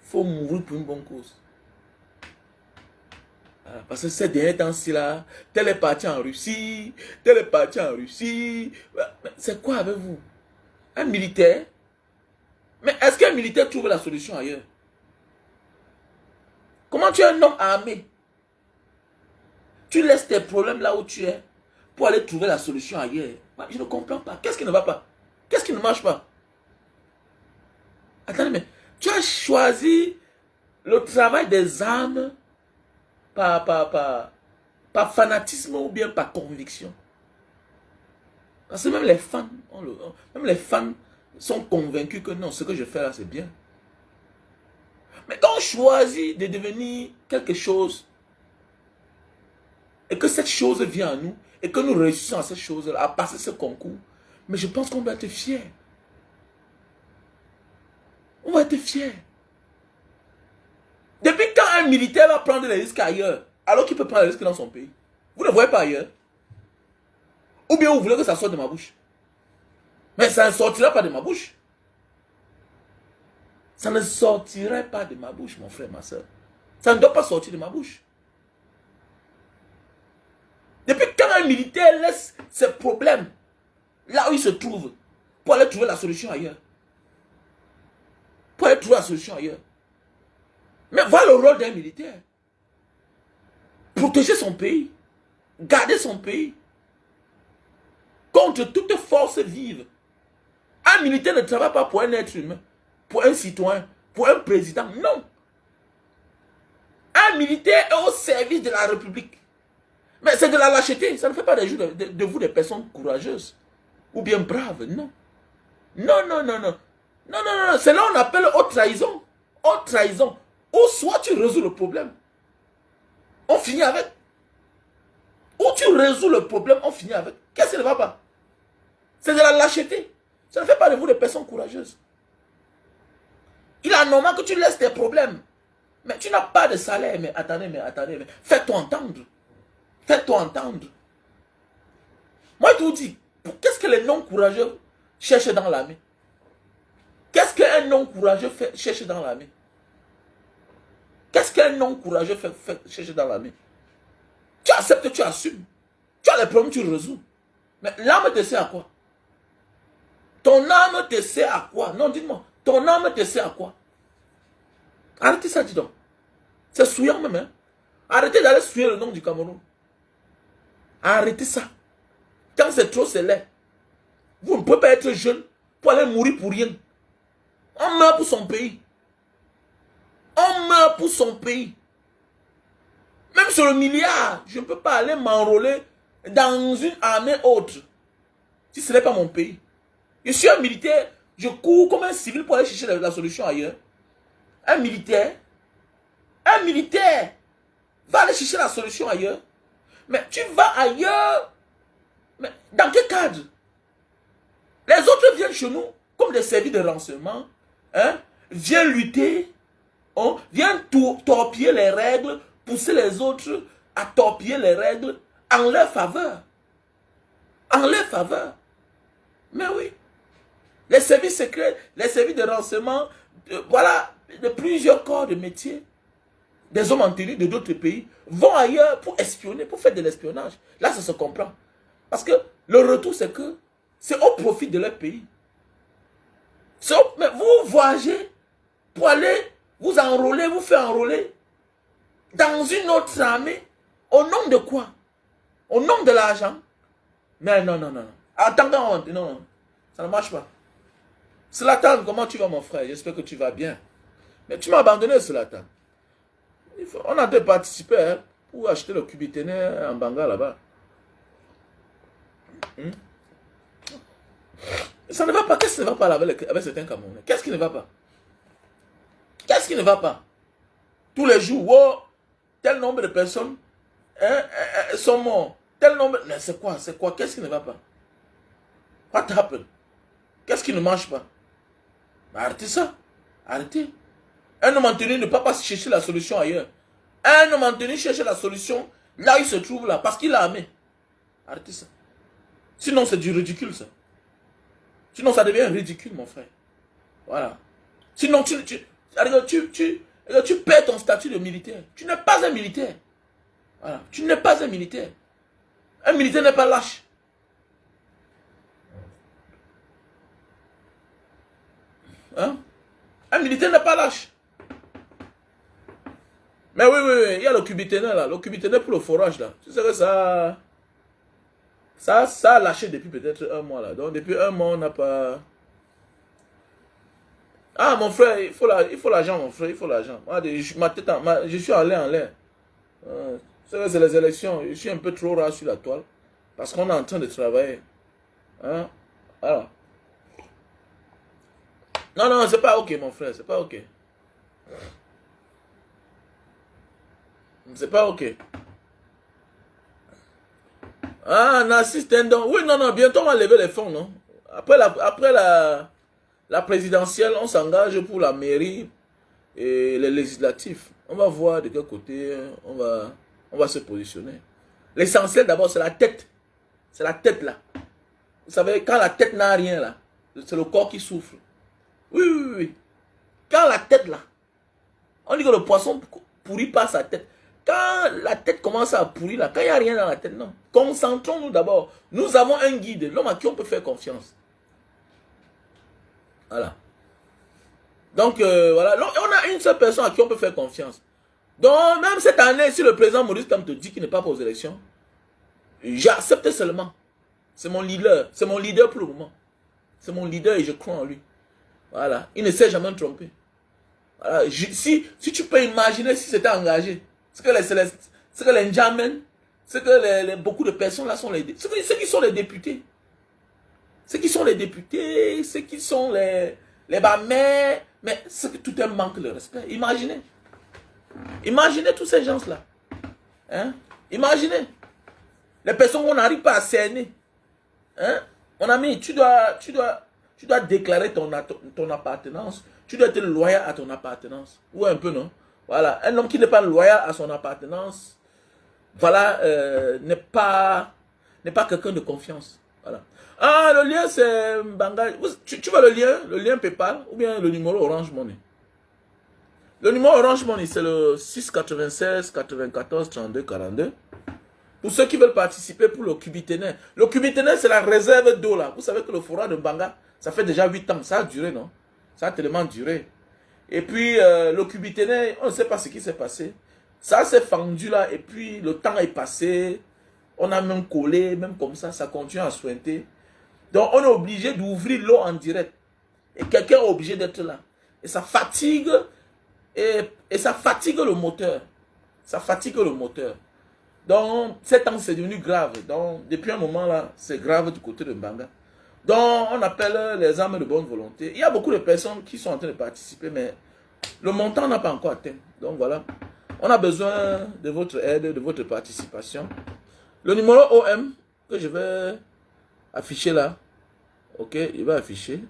faut mourir pour une bonne cause. Voilà, parce que ces derniers temps-ci là, tel est parti en Russie, tel est parti en Russie. C'est quoi avec vous? Un militaire? Mais est-ce qu'un militaire trouve la solution ailleurs? Comment tu es un homme armé? Tu laisses tes problèmes là où tu es pour aller trouver la solution ailleurs. Je ne comprends pas. Qu'est-ce qui ne va pas? Qu'est-ce qui ne marche pas? Attendez, mais tu as choisi le travail des âmes par fanatisme ou bien par conviction. Parce que même les fans sont convaincus que non, ce que je fais là, c'est bien. Mais quand on choisit de devenir quelque chose, et que cette chose vient à nous, et que nous réussissons à cette chose-là, à passer ce concours, mais je pense qu'on doit être fiers. On va être fiers. Depuis quand un militaire va prendre les risques ailleurs, alors qu'il peut prendre les risques dans son pays? Vous ne voyez pas ailleurs? Ou bien vous voulez que ça sorte de ma bouche? Mais ça ne sortira pas de ma bouche. Ça ne sortirait pas de ma bouche, mon frère, ma soeur. Ça ne doit pas sortir de ma bouche. Depuis quand un militaire laisse ses problèmes là où il se trouve pour aller trouver la solution ailleurs? Pour aller trouver la solution ailleurs. Mais voilà le rôle d'un militaire. Protéger son pays. Garder son pays. Contre toute force vive. Un militaire ne travaille pas pour un être humain, pour un citoyen, pour un président. Non. Un militaire est au service de la République. Mais c'est de la lâcheté. Ça ne fait pas de vous des personnes courageuses. Ou bien braves. Non. Non, non, non, non. Non, non, non. C'est là qu'on appelle haute trahison. Haute trahison. Ou soit tu résous le problème. On finit avec. Ou tu résous le problème, on finit avec. Qu'est-ce qui ne va pas? C'est de la lâcheté. Ça ne fait pas de vous des personnes courageuses. Il est normal que tu laisses tes problèmes. Mais tu n'as pas de salaire. Mais attendez. Fais-toi entendre. Fais-toi entendre. Moi, je vous dis, qu'est-ce que les non-courageux cherchent dans l'armée? Qu'est-ce qu'un non-courageux cherche dans l'armée? Qu'est-ce qu'un non-courageux cherche dans l'armée? Tu acceptes, tu assumes. Tu as les problèmes, tu résous. Mais l'âme te sert à quoi? Ton âme te sert à quoi? Non, dites-moi. Ton âme te sert à quoi? Arrêtez ça, dis donc. C'est souillant même. Hein? Arrêtez d'aller souiller le nom du Cameroun. Arrêtez ça. Quand c'est trop, c'est laid. Vous ne pouvez pas être jeune pour aller mourir pour rien. On meurt pour son pays. On meurt pour son pays. Même sur le milliard, je ne peux pas aller m'enrôler dans une armée autre. Si ce n'est pas mon pays. Je suis un militaire, je cours comme un civil pour aller chercher la solution ailleurs. Un militaire va aller chercher la solution ailleurs. Mais tu vas ailleurs, mais dans quel cadre? Les autres viennent chez nous comme des services de renseignement, hein, viennent lutter, hein, viennent torpiller les règles, pousser les autres à torpiller les règles en leur faveur. En leur faveur. Mais oui. Les services secrets, les services de renseignement, voilà, de plusieurs corps de métier, des hommes en tenue de d'autres pays, vont ailleurs pour espionner, pour faire de l'espionnage. Là, ça se comprend. Parce que le retour, c'est que c'est au profit de leur pays. Mais vous voyagez pour aller vous enrôler, vous faire enrôler dans une autre armée. Au nom de quoi? Au nom de l'argent? Mais non. Attends, non. Ça ne marche pas. Zlatan, comment tu vas, mon frère? J'espère que tu vas bien. Mais tu m'as abandonné, Zlatan. On a dû participer hein, pour acheter le Cubiténé en Banga là-bas. Ça ne va pas. Qu'est-ce qui ne va pas avec certains Camerounais? Qu'est-ce qui ne va pas? Qu'est-ce qui ne va pas? Tous les jours, oh, tel nombre de personnes sont morts. Tel nombre. Mais c'est quoi? Qu'est-ce qui ne va pas? What happened? Qu'est-ce qui ne marche pas? Arrêtez ça. Arrêtez. Un homme en tenue ne peut pas chercher la solution ailleurs. Un homme en tenue cherche la solution là où il se trouve là, parce qu'il a armé. Arrêtez ça. Sinon, c'est du ridicule, ça. Sinon, ça devient ridicule, mon frère. Voilà. Sinon, Tu perds ton statut de militaire. Tu n'es pas un militaire. Voilà. Tu n'es pas un militaire. Un militaire n'est pas lâche. Hein? Un militaire n'est pas lâche. Mais oui, il y a le cubiténel là. Le cubiténel pour le forage là. Tu sais que ça a lâché depuis peut-être un mois là. Donc depuis un mois, on n'a pas... Ah mon frère, il faut l'argent mon frère, il faut l'argent. Je suis en l'air. C'est les élections, je suis un peu trop rare sur la toile. Parce qu'on est en train de travailler. Hein? Alors. Non, c'est pas ok mon frère, c'est pas ok. C'est pas ok. Ah, Narcisse Tendon. Oui, non, bientôt on va lever les fonds, non? Après la présidentielle, on s'engage pour la mairie et les législatifs. On va voir de quel côté on va se positionner. L'essentiel d'abord, c'est la tête. C'est la tête là. Vous savez, quand la tête n'a rien là, c'est le corps qui souffre. Oui. Quand la tête là, on dit que le poisson pourrit pas sa tête. Quand la tête commence à pourrir là, quand il n'y a rien dans la tête, non. Concentrons-nous d'abord. Nous avons un guide, l'homme à qui on peut faire confiance. Voilà. Donc, voilà. On a une seule personne à qui on peut faire confiance. Donc, même cette année, si le président Maurice Kamto dit qu'il n'est pas pour aux élections, j'accepte seulement. C'est mon leader. C'est mon leader pour le moment. C'est mon leader et je crois en lui. Voilà. Il ne s'est jamais trompé. Voilà. Si tu peux imaginer si c'était engagé, ce que les Ndjamen, ce que beaucoup de personnes là sont ceux qui sont les députés. Ceux qui sont les députés, ceux qui sont les bamers, mais tout un manque de respect. Imaginez. Imaginez tous ces gens-là. Hein? Imaginez. Les personnes qu'on n'arrive pas à cerner. Hein? Mon ami, tu dois déclarer ton appartenance. Tu dois être loyal à ton appartenance. Ou un peu, non? Voilà. Un homme qui n'est pas loyal à son appartenance, voilà, n'est pas quelqu'un de confiance. Voilà. Ah, le lien, c'est Mbanga. Tu vois le lien PayPal ou bien le numéro Orange Money? Le numéro Orange Money, c'est le 696 94 32 42. Pour ceux qui veulent participer pour le Cubiténel. Le Cubiténel, c'est la réserve d'eau là. Vous savez que le forage de Mbanga, ça fait déjà 8 ans. Ça a duré, non? Ça a tellement duré. Et puis, le Cubiténel, on ne sait pas ce qui s'est passé. Ça s'est fendu là, et puis le temps est passé. On a même collé, même comme ça continue à sointer. Donc, on est obligé d'ouvrir l'eau en direct. Et quelqu'un est obligé d'être là. Et ça fatigue, et ça fatigue le moteur. Ça fatigue le moteur. Donc, ces temps, c'est devenu grave. Donc, depuis un moment là, c'est grave du côté de Mbanga. Donc, on appelle les âmes de bonne volonté. Il y a beaucoup de personnes qui sont en train de participer, mais le montant n'a pas encore atteint. Donc, voilà. On a besoin de votre aide, de votre participation. Le numéro OM que je vais afficher là. Ok, il va afficher.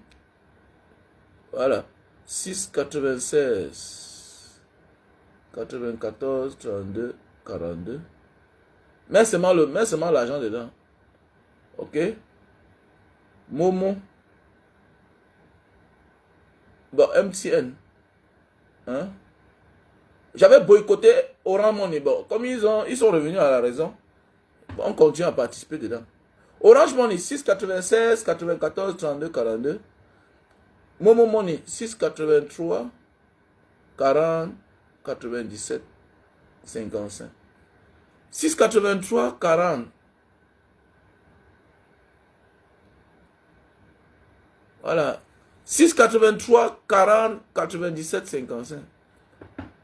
Voilà. 696 94 32 42. Mets seulement l'argent dedans. Ok. Momo. Bon, MTN. Hein? J'avais boycotté Orange Money. Bon, comme ils sont revenus à la raison, bon, on continue à participer dedans. Orange Money 696 94 32 42. Momo Money 683 40 97 55. 683 40. Voilà. 683 40 97 55.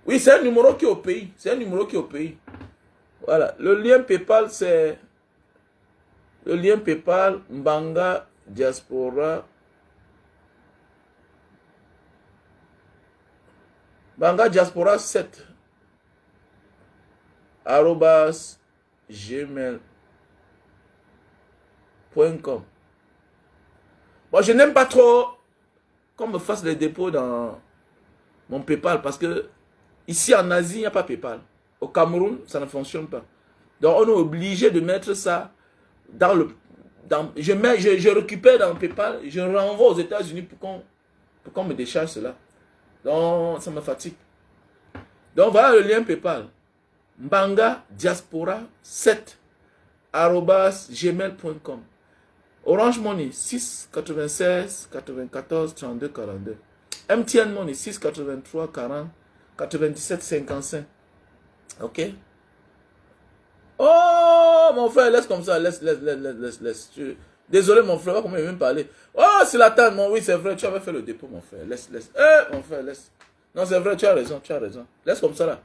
Oui, c'est un numéro qui est au pays. C'est un numéro qui est au pays. Voilà. Le lien PayPal, c'est le lien PayPal Mbanga Diaspora. Mbanga Diaspora 7 @gmail.com. Bon, je n'aime pas trop qu'on me fasse les dépôts dans mon PayPal parce que ici en Asie, il n'y a pas PayPal. Au Cameroun, ça ne fonctionne pas. Donc, on est obligé de mettre ça dans le... je récupère dans PayPal, je renvoie aux États-Unis pour qu'on me décharge cela. Donc, ça me fatigue. Donc, voilà le lien PayPal. Mbanga Diaspora 7 @gmail.com. Orange Money 6 96 94 32 42. MTN Money 6 83 40 97 55. Ok. Oh mon frère, laisse comme ça, laisse. Désolé mon frère, comment il veut me parler. Oh c'est la table, oui c'est vrai, tu avais fait le dépôt mon frère, laisse. Mon frère, laisse. Non c'est vrai, tu as raison. Laisse comme ça là.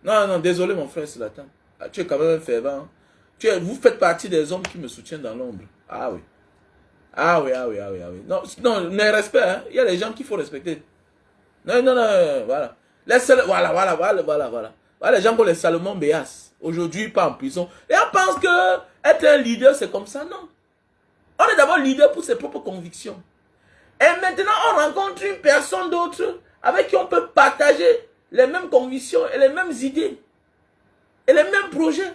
Non, désolé mon frère, c'est la table. Ah, tu es quand même un fervent. Vous faites partie des hommes qui me soutiennent dans l'ombre. Ah oui. Ah oui. Non, mais respect, hein. Il y a des gens qu'il faut respecter. Non, voilà. Voilà. Voilà les gens comme les Salomon Béas. Aujourd'hui, pas en prison. Et on pense que être un leader, c'est comme ça. Non. On est d'abord leader pour ses propres convictions. Et maintenant, on rencontre une personne d'autre avec qui on peut partager les mêmes convictions et les mêmes idées. Et les mêmes projets.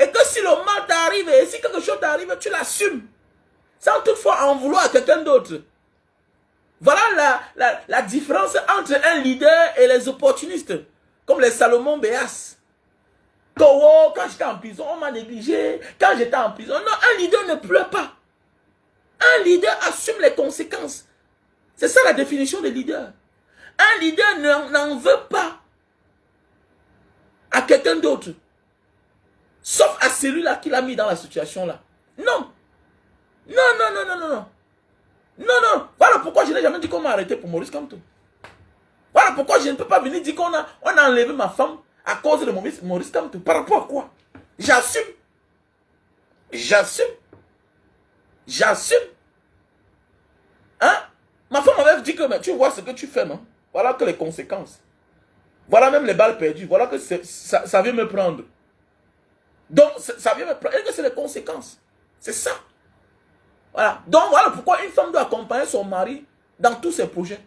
Et que si le mal t'arrive et si quelque chose t'arrive, tu l'assumes. Sans toutefois en vouloir à quelqu'un d'autre. Voilà la différence entre un leader et les opportunistes. Comme les Salomon Béas. Quand j'étais en prison, on m'a négligé. Quand j'étais en prison, non, un leader ne pleure pas. Un leader assume les conséquences. C'est ça la définition de leader. Un leader n'en veut pas à quelqu'un d'autre. Sauf à celui-là qui l'a mis dans la situation là. Non. Non. Voilà pourquoi je n'ai jamais dit qu'on m'a arrêté pour Maurice Kamto. Voilà pourquoi je ne peux pas venir dire qu'on a enlevé ma femme à cause de Maurice Kamto. Par rapport à quoi? J'assume. Hein? Ma femme m'avait dit que mais tu vois ce que tu fais, non? Voilà que les conséquences. Voilà même les balles perdues. Voilà que ça vient me prendre. Donc, ça vient me prendre. Et que c'est les conséquences. C'est ça. Voilà. Donc, voilà pourquoi une femme doit accompagner son mari dans tous ses projets.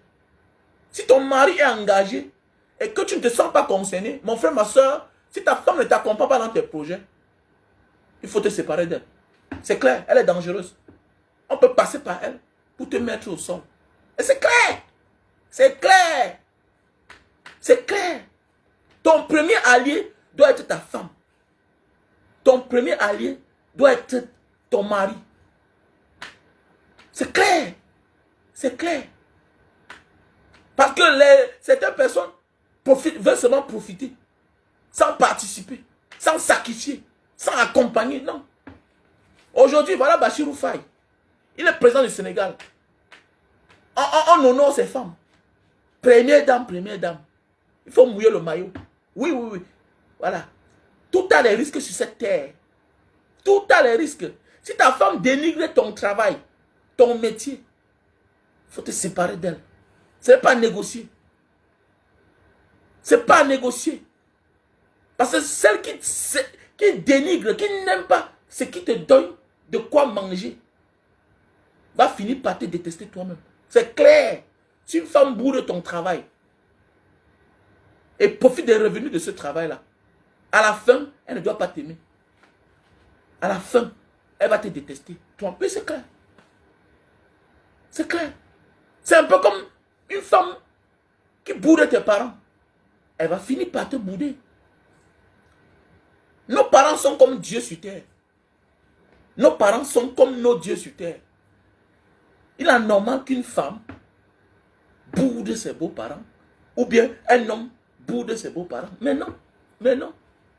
Si ton mari est engagé et que tu ne te sens pas concerné, mon frère, ma soeur, si ta femme ne t'accompagne pas dans tes projets, il faut te séparer d'elle. C'est clair, elle est dangereuse. On peut passer par elle pour te mettre au sol. Et c'est clair. C'est clair. Ton premier allié doit être ta femme. Ton premier allié doit être ton mari. C'est clair. Parce que certaines personnes veulent seulement profiter, sans participer, sans sacrifier, sans accompagner. Non. Aujourd'hui, voilà Bachirou Faye. Il est président du Sénégal. On honore ses femmes. Première dame. Il faut mouiller le maillot. Oui. Voilà. Tout a les risques sur cette terre. Tout a les risques. Si ta femme dénigre ton travail, ton métier, il faut te séparer d'elle. Ce n'est pas négocier. Parce que celle qui dénigre, qui n'aime pas ce qui te donne de quoi manger, va finir par te détester toi-même. C'est clair. Si une femme bourre ton travail et profite des revenus de ce travail-là, à la fin, elle ne doit pas t'aimer. À la fin, elle va te détester. Toi, mais c'est clair. C'est un peu comme une femme qui bourre tes parents. Elle va finir par te bouder. Nos parents sont comme Dieu sur terre. Nos parents sont comme nos dieux sur terre. Il est normal qu'une femme boude ses beaux-parents. Ou bien un homme boude ses beaux-parents. Mais non.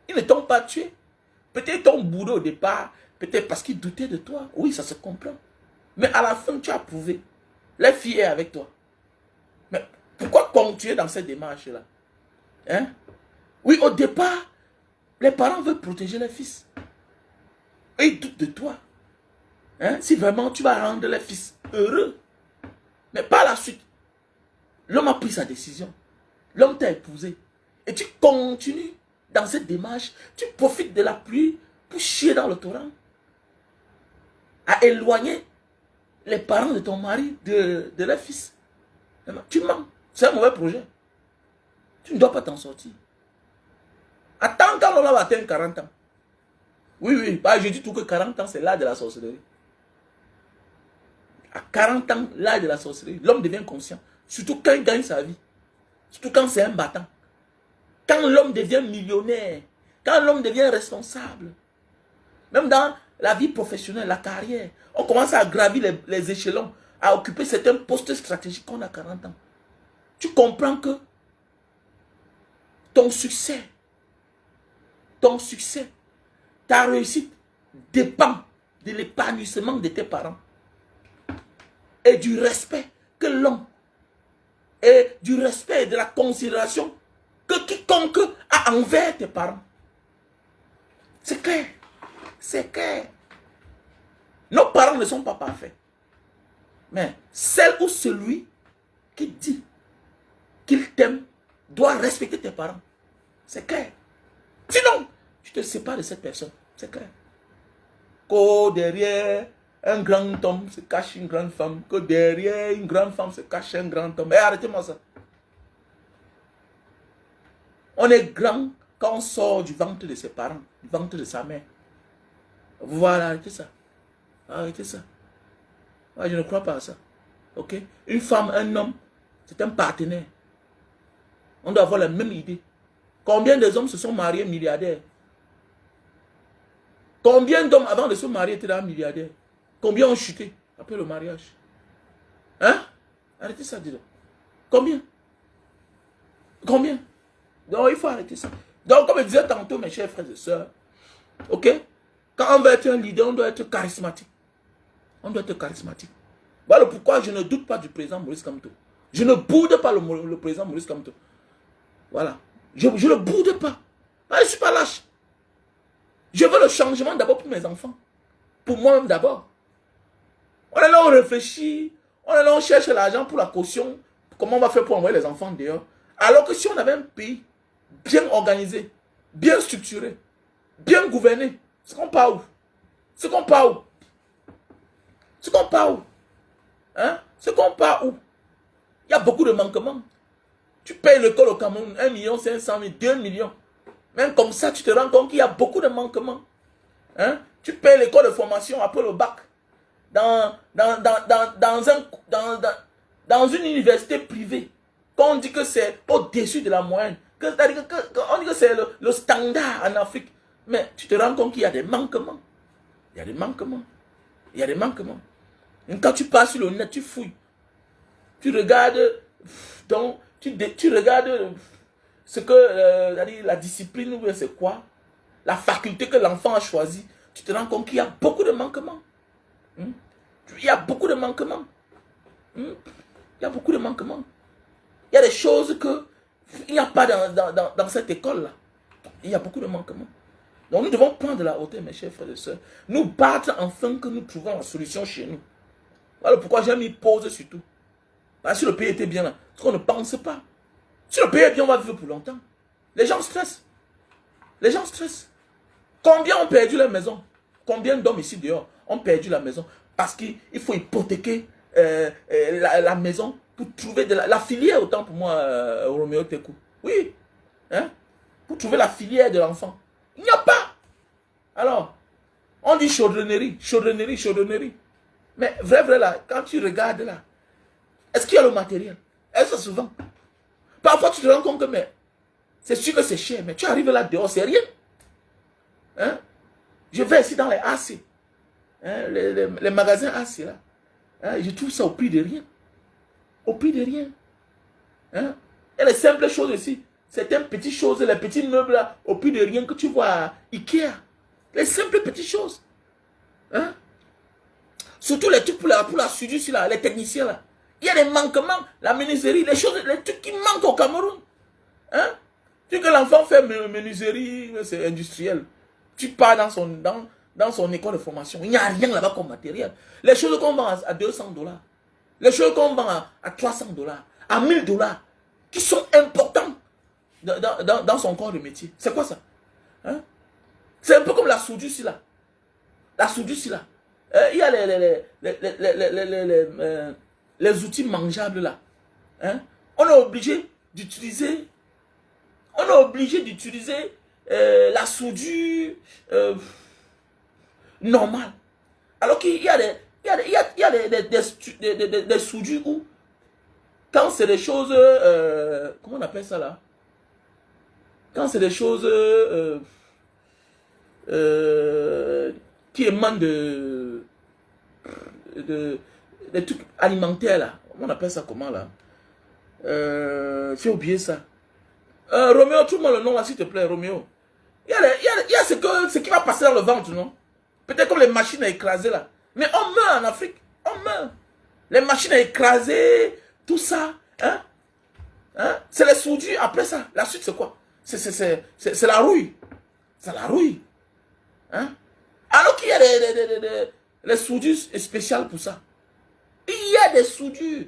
Ils ne t'ont pas tué. Peut-être t'ont boudé au départ. Peut-être parce qu'ils doutaient de toi. Oui, ça se comprend. Mais à la fin, tu as prouvé. La fille est avec toi. Mais pourquoi continuer dans cette démarche-là? Hein? Oui, au départ, les parents veulent protéger les fils. Et ils doutent de toi. Hein? Si vraiment tu vas rendre les fils heureux. Mais par la suite, l'homme a pris sa décision. L'homme t'a épousé. Et tu continues dans cette démarche. Tu profites de la pluie pour chier dans le torrent. À éloigner les parents de ton mari de leur fils. Tu mens. C'est un mauvais projet. Tu ne dois pas t'en sortir. Attends quand l'homme va atteindre 40 ans. Oui. Bah, je dis tout que 40 ans, c'est l'âge de la sorcellerie. À 40 ans, l'âge de la sorcellerie, l'homme devient conscient. Surtout quand il gagne sa vie. Surtout quand c'est un battant. Quand l'homme devient millionnaire, quand l'homme devient responsable, même dans la vie professionnelle, la carrière, on commence à gravir les échelons, à occuper certains postes stratégiques qu'on a 40 ans. Tu comprends que ton succès, ta réussite dépend de l'épanouissement de tes parents et du respect que l'homme et du respect et de la considération que quiconque a envers tes parents. C'est clair. C'est clair. Nos parents ne sont pas parfaits. Mais celle ou celui qui dit qu'il t'aime doit respecter tes parents. C'est clair. Sinon, tu te sépares de cette personne. C'est clair. Que derrière un grand homme se cache une grande femme. Que derrière une grande femme se cache un grand homme. Arrêtez-moi ça. On est grand quand on sort du ventre de ses parents, du ventre de sa mère. Voilà, arrêtez ça. Arrêtez ça. Je ne crois pas à ça. Ok? Une femme, un homme, c'est un partenaire. On doit avoir la même idée. Combien d'hommes se sont mariés milliardaires? Combien d'hommes avant de se marier étaient là milliardaires? Combien ont chuté après le mariage? Hein? Arrêtez ça, dis-le. Combien? Combien? Donc il faut arrêter ça. Donc comme je disais tantôt, mes chers frères et sœurs, ok? Quand on veut être un leader, on doit être charismatique. On doit être charismatique. Voilà pourquoi je ne doute pas du président Maurice Kamto. Je ne boude pas le président Maurice Kamto. Voilà. Je ne boude pas. Je ne suis pas lâche. Je veux le changement d'abord pour mes enfants. Pour moi-même d'abord. On est là, on réfléchit. On est là, on cherche l'argent pour la caution. Comment on va faire pour envoyer les enfants dehors? Alors que si on avait un pays bien organisé, bien structuré, bien gouverné, c'est qu'on part où? C'est qu'on part où? C'est qu'on part où? Hein? C'est qu'on part où? Il y a beaucoup de manquements. Tu payes l'école au Cameroun, 1 500 000, 2 millions. Même comme ça, tu te rends compte qu'il y a beaucoup de manquements. Hein? Tu payes l'école de formation après le bac. Dans une université privée. Quand on dit que c'est au-dessus de la moyenne. On dit que c'est le standard en Afrique. Mais tu te rends compte qu'il y a des manquements. Il y a des manquements. Il y a des manquements. Et quand tu passes sur le net, tu fouilles. Tu regardes, donc, tu regardes ce que la discipline ou c'est quoi, la faculté que l'enfant a choisi. Tu te rends compte qu'il y a beaucoup de manquements. Il y a beaucoup de manquements. Il y a beaucoup de manquements. Il y a des choses qu'il n'y a pas dans cette école-là. Il y a beaucoup de manquements. Donc nous devons prendre de la hauteur, mes chers frères et sœurs. Nous battre enfin que nous trouvons la solution chez nous. Voilà pourquoi j'ai mis pause sur tout. Parce que si le pays était bien là, ce qu'on ne pense pas. Si le pays est bien, on va vivre pour longtemps. Les gens stressent. Les gens stressent. Combien ont perdu leur maison? Combien d'hommes ici dehors ont perdu la maison? Parce qu'il faut hypothéquer la maison pour trouver de la filière, autant pour moi, Roméo Tekou. Oui. Hein? Pour trouver la filière de l'enfant. Il n'y a pas. Alors, on dit chaudronnerie, chaudronnerie, chaudronnerie. Mais vrai là, quand tu regardes là, est-ce qu'il y a le matériel? Est-ce que ça se vend? Parfois tu te rends compte que c'est sûr que c'est cher, mais tu arrives là dehors, c'est rien. Hein? Je vais ici dans les AC, hein? les magasins AC là. Hein? Je trouve ça au prix de rien. Au prix de rien. Hein? Et les simples choses ici, certaines petites choses, les petits meubles là, au prix de rien que tu vois à Ikea. Les simples petites choses. Hein? Surtout les trucs pour la sudus là, les techniciens là. Il y a des manquements, la menuiserie, les trucs qui manquent au Cameroun. Hein? Tu dis que l'enfant fait menuiserie, c'est industriel. Tu pars dans son école de formation. Il n'y a rien là-bas comme matériel. Les choses qu'on vend à 200 $. Les choses qu'on vend à 300 $, à 1000 $, qui sont importants dans son corps de métier. C'est quoi ça? Hein? C'est un peu comme la soudure ici là. La soudure ici là. Il y a les outils mangeables là. Hein? On est obligé d'utiliser la soudure normale. Alors qu'il y a des soudures où Quand c'est des choses, comment on appelle ça là? Quand c'est des choses qui émanent des trucs alimentaires là. On appelle ça comment là? J'ai oublié ça. Roméo, trouve-moi le nom là s'il te plaît, Roméo. Il y a ce qui va passer dans le ventre, non? Peut-être comme les machines à écraser là. Mais on meurt en Afrique. On meurt. Les machines à écraser, tout ça. Hein? Hein? C'est les soudures. Après ça, la suite c'est quoi? C'est la rouille. C'est la rouille. Hein? Alors qu'il y a les soudures spéciales pour ça. Il y a des soudures.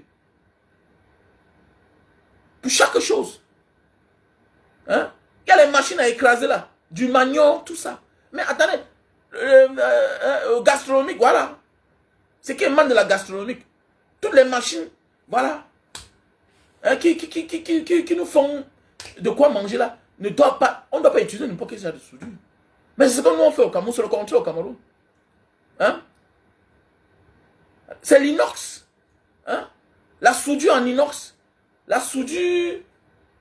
Pour chaque chose. Hein? Il y a les machines à écraser là. Du manioc, tout ça. Mais attendez. Gastronomique, voilà. C'est qui émane de la gastronomique. Toutes les machines, voilà. Hein, qui nous font de quoi manger là. On ne doit pas utiliser n'importe quel genre de soudure. Mais c'est ce que nous on fait au Cameroun, c'est le contraire au Cameroun. Hein? C'est l'inox. Hein? La soudure en inox. La soudure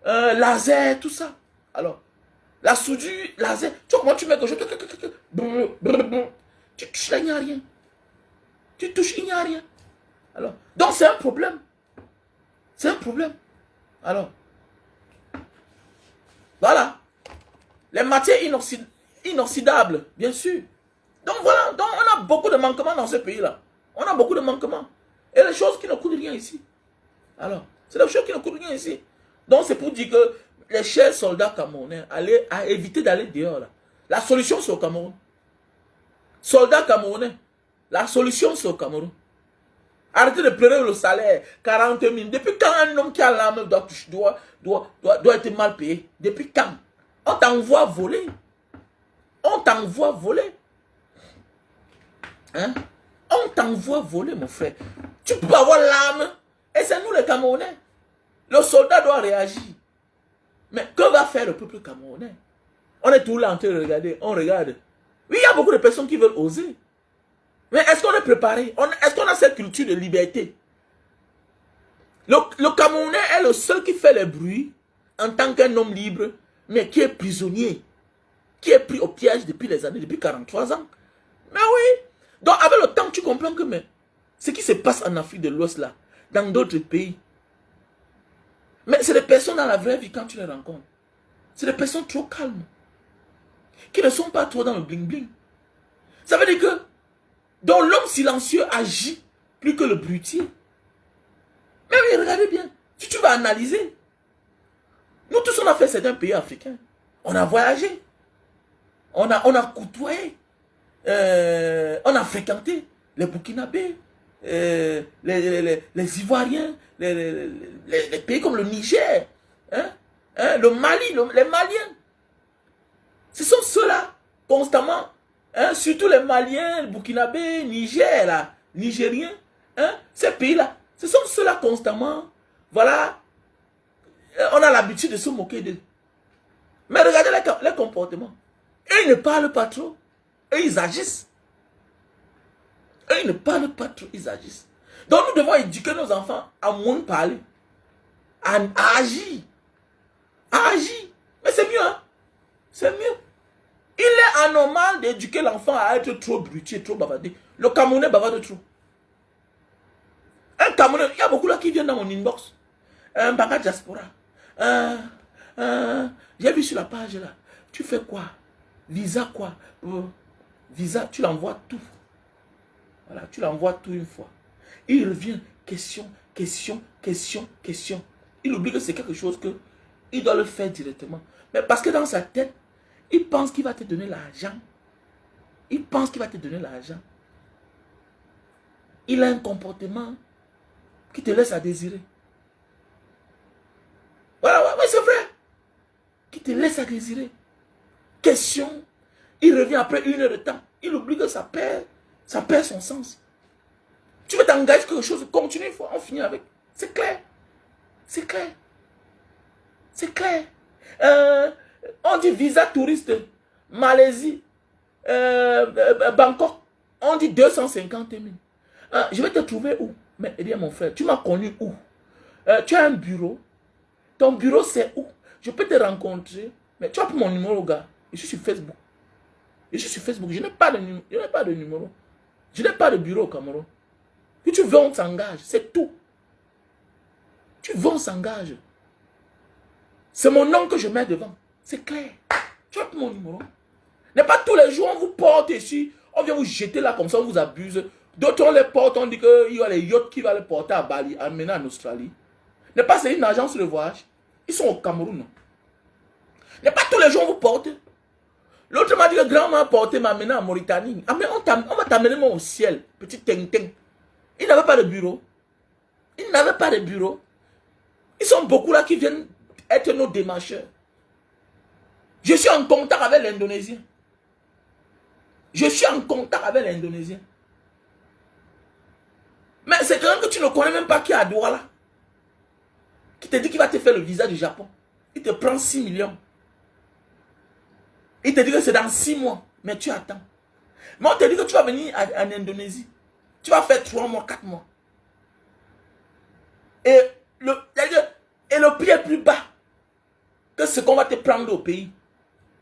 laser, tout ça. Alors, la soudure laser. Tu vois comment tu mets quelque chose. Tu touches là, il n'y a rien. Tu touches, il n'y a rien. Alors, donc c'est un problème. C'est un problème. Alors, voilà. Les matières inoxydables, bien sûr. Donc voilà, donc on a beaucoup de manquements dans ce pays-là. On a beaucoup de manquements. Et les choses qui ne coûtent rien ici. Alors, c'est des choses qui ne coûtent rien ici. Donc c'est pour dire que les chers soldats camerounais, allez à éviter d'aller dehors là. La solution c'est au Cameroun. Soldats camerounais, la solution c'est au Cameroun. Arrêtez de pleurer le salaire, 40 000. Depuis quand un homme qui a l'âme doit être mal payé? Depuis quand? On t'envoie voler. On t'envoie voler. Hein? On t'envoie voler, mon frère. Tu peux avoir l'âme. Et c'est nous les Camerounais. Le soldat doit réagir. Mais que va faire le peuple camerounais? On est tout là en train de regarder. On regarde. Oui, il y a beaucoup de personnes qui veulent oser. Mais est-ce qu'on est préparé? Est-ce qu'on a cette culture de liberté? Le Camerounais est le seul qui fait les bruits en tant qu'un homme libre, mais qui est prisonnier, qui est pris au piège depuis les années, depuis 43 ans. Mais oui. Donc avec le temps, tu comprends que ce qui se passe en Afrique de l'Ouest là, dans d'autres pays, mais c'est des personnes dans la vraie vie quand tu les rencontres. C'est des personnes trop calmes, qui ne sont pas trop dans le bling-bling. Ça veut dire que donc l'homme silencieux agit plus que le brutier. Mais oui, regardez bien. Si tu vas analyser, nous tous on a fait certains pays africains. On a voyagé. On a côtoyé. On a fréquenté les Burkinabés, les Ivoiriens, les pays comme le Niger, le Mali, les Maliens. Ce sont ceux-là, constamment. Surtout les Maliens, les Burkinabés, Niger, là, Nigériens, ces pays-là, ce sont ceux-là constamment, voilà, on a l'habitude de se moquer d'eux. Mais regardez les comportements. Eux, ils ne parlent pas trop, eux, ils agissent. Eux, ils ne parlent pas trop, ils agissent. Donc, nous devons éduquer nos enfants à moins parler, à agir. À agir. Mais c'est mieux, hein? C'est mieux. Il est anormal d'éduquer l'enfant à être trop brutier, trop bavardé. Le Camerounais bavarde trop. Un Camerounais, il y a beaucoup là qui viennent dans mon inbox. Un bagage diaspora. J'ai vu sur la page là. Tu fais quoi? Visa quoi? Visa, tu l'envoies tout. Voilà, tu l'envoies tout une fois. Il revient, question, question, question, question. Il oublie que c'est quelque chose que il doit le faire directement. Mais parce que dans sa tête, il pense qu'il va te donner l'argent. Il pense qu'il va te donner l'argent. Il a un comportement qui te laisse à désirer. Voilà, ouais, c'est vrai. Qui te laisse à désirer. Question. Il revient après 1 heure de temps. Il oublie que ça perd son sens. Tu veux t'engager quelque chose, continue une fois, on finit avec. C'est clair. C'est clair. C'est clair. On dit visa touriste, Malaisie, Bangkok. On dit 250 000. Je vais te trouver où? Mais eh bien mon frère, tu m'as connu où? Tu as un bureau. Ton bureau, c'est où? Je peux te rencontrer. Mais tu as mon numéro, gars. Je suis sur Facebook. Je suis sur Facebook. Je n'ai pas de numéro. Je n'ai pas de bureau au Cameroun. Si tu veux, on s'engage. C'est tout. Tu veux, on s'engage. C'est mon nom que je mets devant. C'est clair. Tu as mon numéro. N'est pas tous les jours, on vous porte ici. On vient vous jeter là comme ça, on vous abuse. D'autres, on les porte, on dit qu'il y a les yachts qui vont les porter à Bali, amener en Australie. N'est pas c'est une agence de voyage. Ils sont au Cameroun. N'est pas tous les jours, on vous porte. L'autre m'a dit que grand m'a porté, m'a amené en Mauritanie. Ah, mais on va t'amener au ciel, petit ting-ting. Ils n'avaient pas de bureau. Ils n'avaient pas de bureau. Ils sont beaucoup là qui viennent être nos démarcheurs. Je suis en contact avec l'Indonésien. Je suis en contact avec l'Indonésien. Mais c'est quelqu'un que tu ne connais même pas qui est à Douala. Qui te dit qu'il va te faire le visa du Japon. Il te prend 6 millions. Il te dit que c'est dans 6 mois. Mais tu attends. Mais on te dit que tu vas venir en Indonésie. Tu vas faire 3 mois, 4 mois. Et le prix est plus bas que ce qu'on va te prendre au pays.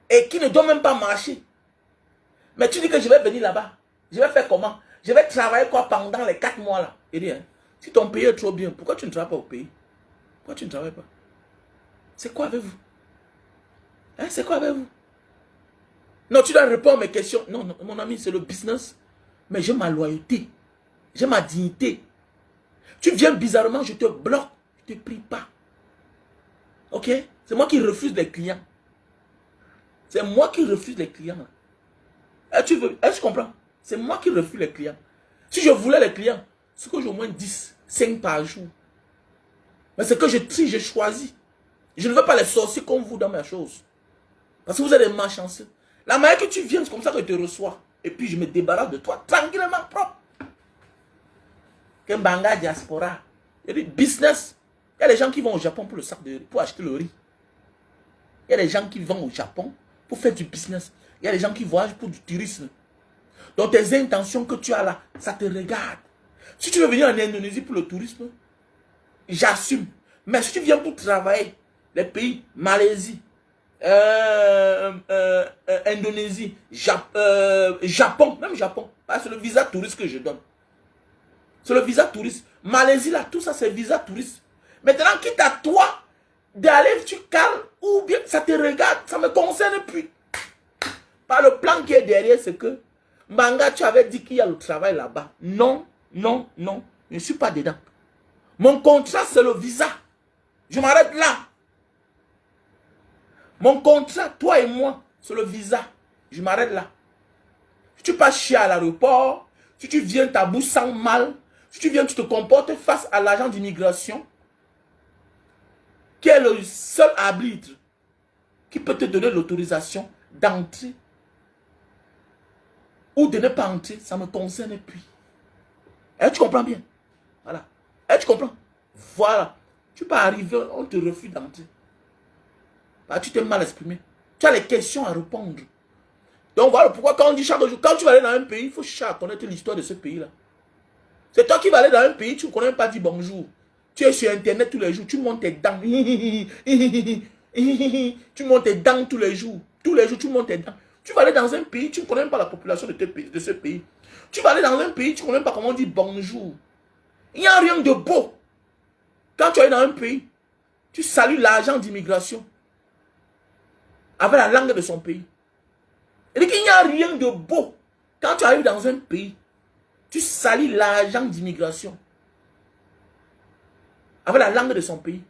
Et qui ne doit même pas marcher. Mais tu dis que je vais venir là-bas. Je vais faire comment? Je vais travailler quoi pendant les 4 mois là? Il dit, hein, si ton pays est trop bien, pourquoi tu ne travailles pas au pays? Pourquoi tu ne travailles pas? C'est quoi avec vous? Hein, c'est quoi avec vous? Non, tu dois répondre à mes questions. Non, non, mon ami, c'est le business. Mais j'ai ma loyauté. J'ai ma dignité. Tu viens bizarrement, je te bloque. Je ne te prie pas. Ok? C'est moi qui refuse les clients. C'est moi qui refuse les clients. Est-ce que tu comprends? C'est moi qui refuse les clients. Si je voulais les clients, c'est que j'ai au moins 10, 5 par jour. Mais c'est que je trie, je choisis. Je ne veux pas les sorciers comme vous dans mes choses. Parce que vous êtes des malchanceux. La manière que tu viens, c'est comme ça que je te reçois. Et puis je me débarrasse de toi tranquillement, propre. Kembanga diaspora. Il y a des business. Il y a des gens qui vont au Japon pour le sac de riz, pour acheter le riz. Il y a des gens qui vont au Japon pour faire du business. Il y a des gens qui voyagent pour du tourisme. Donc tes intentions que tu as là, ça te regarde. Si tu veux venir en Indonésie pour le tourisme, j'assume. Mais si tu viens pour travailler, les pays, Malaisie, Indonésie, Japon, même Japon, c'est le visa touriste que je donne. C'est le visa touriste. Malaisie là, tout ça c'est visa touriste. Maintenant, quitte à toi d'aller, tu calmes, ou bien ça te regarde, ça me concerne plus. Par le plan qui est derrière, c'est que Manga, tu avais dit qu'il y a le travail là-bas. Non, non, non, je ne suis pas dedans. Mon contrat, c'est le visa. Je m'arrête là. Mon contrat, toi et moi, c'est le visa. Je m'arrête là. Si tu passes chier à l'aéroport, si tu viens ta bouche sans mal, si tu viens, tu te comportes face à l'agent d'immigration, qui est le seul arbitre qui peut te donner l'autorisation d'entrer ou de ne pas entrer, ça ne me concerne plus. Et tu comprends bien? Voilà. Et tu comprends? Voilà. Tu peux arriver, on te refuse d'entrer. Bah, tu t'es mal exprimé. Tu as les questions à répondre. Donc voilà pourquoi quand on dit chaque jour, quand tu vas aller dans un pays, il faut chercher à connaître l'histoire de ce pays-là. C'est toi qui vas aller dans un pays, tu ne connais même pas dire bonjour. Tu es sur Internet tous les jours, tu montes tes dents. Tu montes tes dents tous les jours. Tous les jours, tu montes tes dents. Tu vas aller dans un pays, tu ne connais même pas la population de ce pays. Tu vas aller dans un pays, tu ne connais même pas comment on dit bonjour. Il n'y a rien de beau. Quand tu es dans un pays, tu salues l'agent d'immigration avec la langue de son pays. Il dit qu'il n'y a rien de beau. Quand tu arrives dans un pays, tu salues l'agent d'immigration avec la langue de son pays.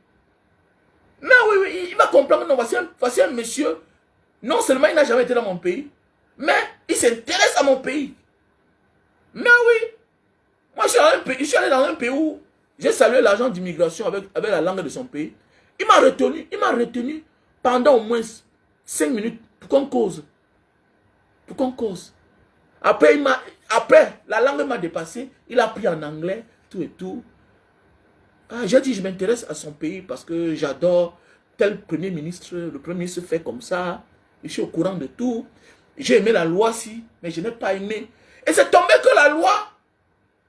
Mais oui, il va comprendre. Non, voici un monsieur. Non seulement il n'a jamais été dans mon pays, mais il s'intéresse à mon pays. Mais oui. Moi, je suis allé dans un pays où j'ai salué l'agent d'immigration avec la langue de son pays. Il m'a retenu pendant au moins 5 minutes pour qu'on cause. Pour qu'on cause. Après, la langue m'a dépassé. Il a pris en anglais, tout et tout. Ah, j'ai dit, je m'intéresse à son pays parce que j'adore tel premier ministre. Le premier ministre fait comme ça. Je suis au courant de tout. J'ai aimé la loi, si, mais je n'ai pas aimé. Et c'est tombé que la loi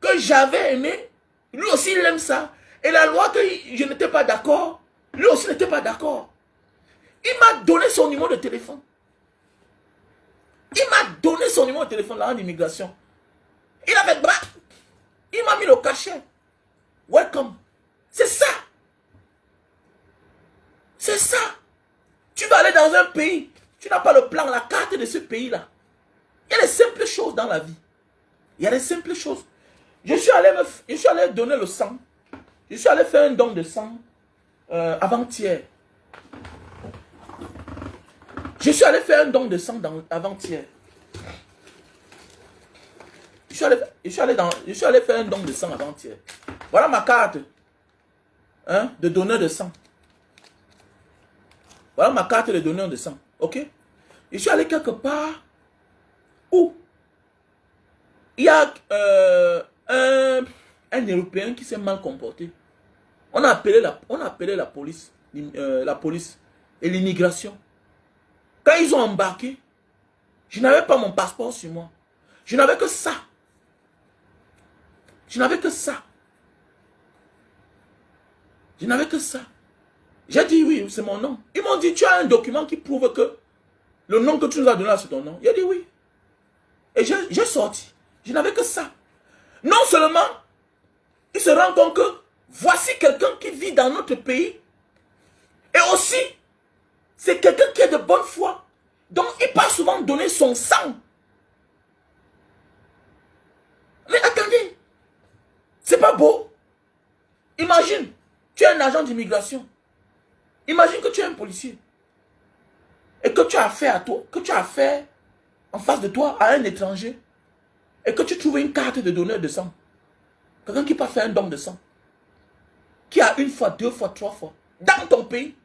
que j'avais aimée, lui aussi il aime ça. Et la loi que je n'étais pas d'accord, lui aussi n'était pas d'accord. Il m'a donné son numéro de téléphone. Il m'a donné son numéro de téléphone, là, en immigration. Il avait bras. Il m'a mis le cachet. Welcome. C'est ça. C'est ça. Tu vas aller dans un pays, tu n'as pas le plan, la carte de ce pays-là. Il y a des simples choses dans la vie. Il y a des simples choses. Je suis allé donner le sang. Je suis allé faire un don de sang avant-hier. Je suis allé faire un don de sang avant-hier. Je suis allé faire un don de sang avant-hier. Voilà ma carte de donneur de sang. Voilà ma carte de donneur de sang. Ok? Je suis allé quelque part où il y a un Européen qui s'est mal comporté. On a appelé la police et l'immigration. Quand ils ont embarqué, je n'avais pas mon passeport sur moi. Je n'avais que ça. Je n'avais que ça. Je n'avais que ça. J'ai dit oui, c'est mon nom. Ils m'ont dit, tu as un document qui prouve que le nom que tu nous as donné, c'est ton nom. J'ai dit oui. Et j'ai sorti. Je n'avais que ça. Non seulement, il se rend compte que voici quelqu'un qui vit dans notre pays. Et aussi, c'est quelqu'un qui est de bonne foi. Donc, il part souvent donner son sang. Mais attendez, c'est pas beau. Imagine, tu es un agent d'immigration. Imagine que tu es un policier. Et que tu as affaire à toi, que tu as affaire en face de toi à un étranger. Et que tu trouves une carte de donneur de sang. Quelqu'un qui peut faire un don de sang. Qui a une fois, deux fois, trois fois. Dans ton pays.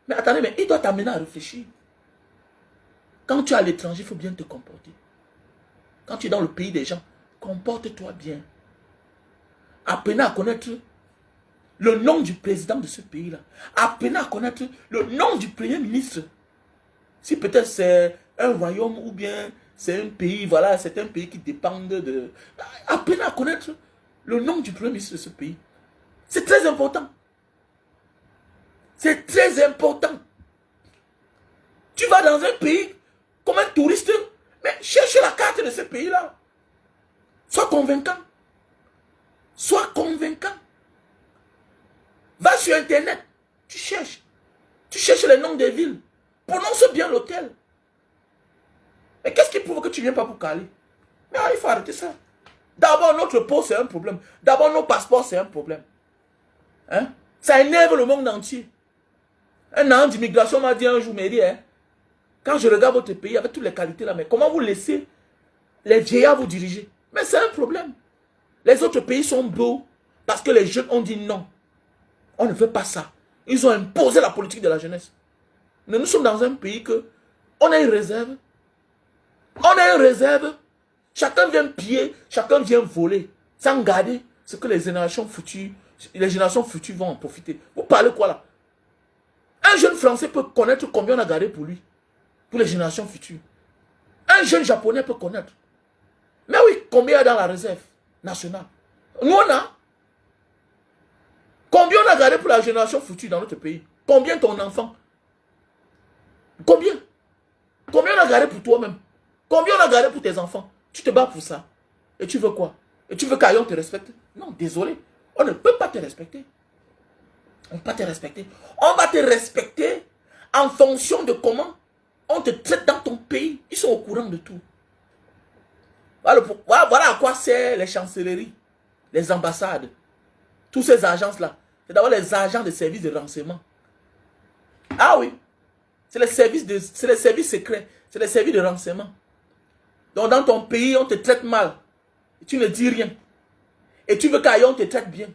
Mais attendez, mais il doit t'amener à réfléchir. Quand tu es à l'étranger, il faut bien te comporter. Quand tu es dans le pays des gens, comporte-toi bien. Apprenez à connaître le nom du président de ce pays-là. Apprenez à connaître le nom du premier ministre. Si peut-être c'est un royaume ou bien c'est un pays, voilà, c'est un pays qui dépend de... Apprenez à connaître le nom du premier ministre de ce pays. C'est très important. C'est très important. Tu vas dans un pays comme un touriste, mais cherche la carte de ce pays-là. Sois convaincant. Sois convaincant. Va sur Internet. Tu cherches. Tu cherches les noms des villes. Prononce bien l'hôtel. Mais qu'est-ce qui prouve que tu ne viens pas pour Cali? Mais il faut arrêter ça. D'abord, notre peau, c'est un problème. D'abord, nos passeports, c'est un problème. Hein? Ça énerve le monde entier. Un agent d'immigration m'a dit un jour, mais quand je regarde votre pays avec toutes les qualités là, mais comment vous laissez les vieillards vous diriger? Mais c'est un problème. Les autres pays sont beaux parce que les jeunes ont dit non. On ne veut pas ça. Ils ont imposé la politique de la jeunesse. Mais nous sommes dans un pays que on a une réserve. On a une réserve. Chacun vient piller, chacun vient voler. Sans garder ce que les générations futures vont en profiter. Vous parlez quoi là? Un jeune Français peut connaître combien on a gardé pour lui. Pour les générations futures. Un jeune Japonais peut connaître. Mais oui, combien il y a dans la réserve nationale? Nous on a. Combien on a gardé pour la génération future dans notre pays? Combien ton enfant? Combien? Combien on a gardé pour toi-même? Combien on a gardé pour tes enfants? Tu te bats pour ça. Et tu veux quoi? Et tu veux qu'Ayon te respecte? Non, désolé. On ne peut pas te respecter. On ne peut pas te respecter. On va te respecter en fonction de comment on te traite dans ton pays. Ils sont au courant de tout. Voilà à quoi servent les chancelleries, les ambassades. Tous ces agences-là. C'est d'abord les agents de services de renseignement. Ah oui. C'est les services secrets. C'est les services de renseignement. Donc dans ton pays, on te traite mal. Et tu ne dis rien. Et tu veux qu'ailleurs on te traite bien.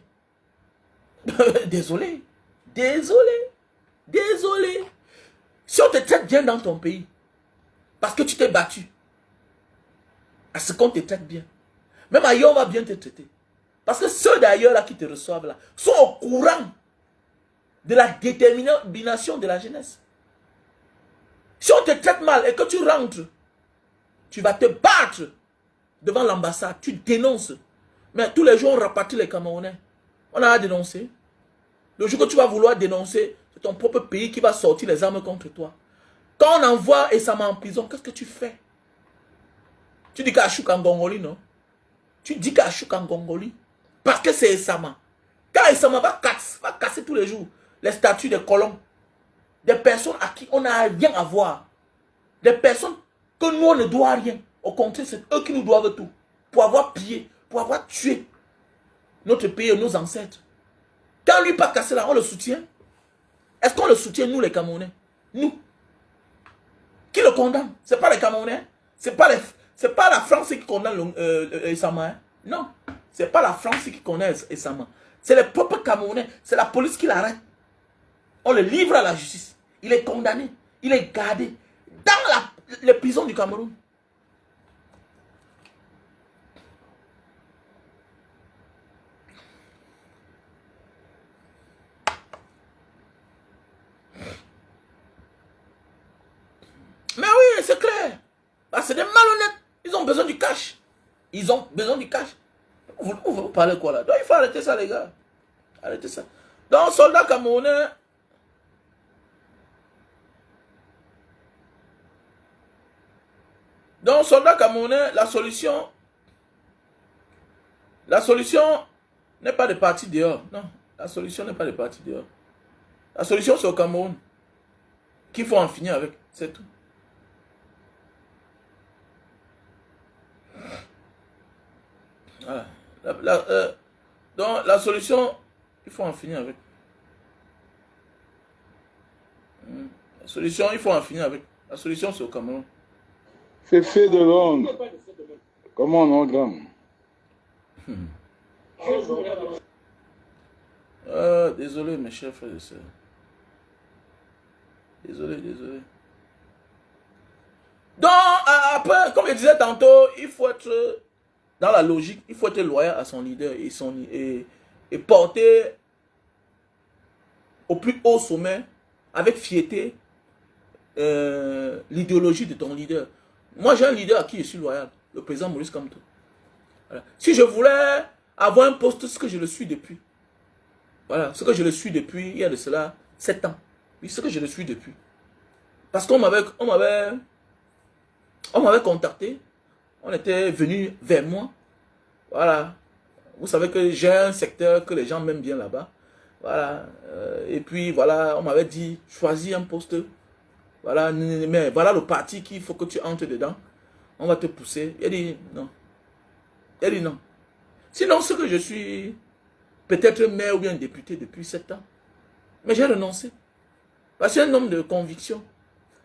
Désolé. Désolé. Désolé. Si on te traite bien dans ton pays, parce que tu t'es battu, à ce qu'on te traite bien, même ailleurs on va bien te traiter. Parce que ceux d'ailleurs là qui te reçoivent là, sont au courant de la détermination de la jeunesse. Si on te traite mal et que tu rentres, tu vas te battre devant l'ambassade, tu dénonces. Mais tous les jours on rapatrie les Camerounais. On a dénoncé. Le jour que tu vas vouloir dénoncer, c'est ton propre pays qui va sortir les armes contre toi. Quand on envoie Essama en prison, qu'est-ce que tu fais? Tu dis qu'Achouk en Gongoli, non? Tu dis qu'Achouk en Gongoli. Parce que c'est Essama. Quand Essama va casser tous les jours les statues des colons, des personnes à qui on n'a rien à voir, des personnes que nous on ne doit rien. Au contraire, c'est eux qui nous doivent tout. Pour avoir pillé, pour avoir tué notre pays et nos ancêtres. Quand lui pas cassé là, on le soutient. Est-ce qu'on le soutient, nous les Camerounais? Nous. Qui le condamne? Ce n'est pas les Camerounais. C'est pas la France qui condamne Essama. Hein? Non. Ce n'est pas la France qui condamne Essama. C'est les propres Camerounais. C'est la police qui l'arrête. On le livre à la justice. Il est condamné. Il est gardé dans les prisons du Cameroun. Mais oui, c'est clair. Bah, c'est des malhonnêtes. Ils ont besoin du cash. Ils ont besoin du cash. Vous parlez quoi là? Donc il faut arrêter ça, les gars. Arrêtez ça. Donc, soldats camerounais. Donc, soldats camerounais, la solution n'est pas de partir dehors. Non, la solution n'est pas de partir dehors. La solution, c'est au Cameroun. Qu'il faut en finir avec. C'est tout. Voilà. Donc, la solution, il faut en finir avec. La solution, il faut en finir avec. La solution, c'est au Cameroun. Féfé de Londres. Comment on grand? Désolé, mes chers frères et sœurs. Désolé. Donc, après, comme je disais tantôt, il faut être dans la logique, il faut être loyal à son leader et porter au plus haut sommet, avec fierté, l'idéologie de ton leader. Moi, j'ai un leader à qui je suis loyal, le président Maurice Kamto. Voilà. Si je voulais avoir un poste, ce que je le suis depuis. Voilà, ce que je le suis depuis, il y a de cela 7 ans. Oui, ce que je le suis depuis. Parce qu'on m'avait contacté, on était venu vers moi. Voilà. Vous savez que j'ai un secteur que les gens m'aiment bien là-bas. Voilà. Et puis, voilà, on m'avait dit, choisis un poste. Voilà, mais voilà le parti qu'il faut que tu entres dedans. On va te pousser. Il a dit non. Il a dit non. Sinon, ce que je suis, peut-être maire ou bien député depuis 7 ans. Mais j'ai renoncé. Parce que c'est un homme de conviction.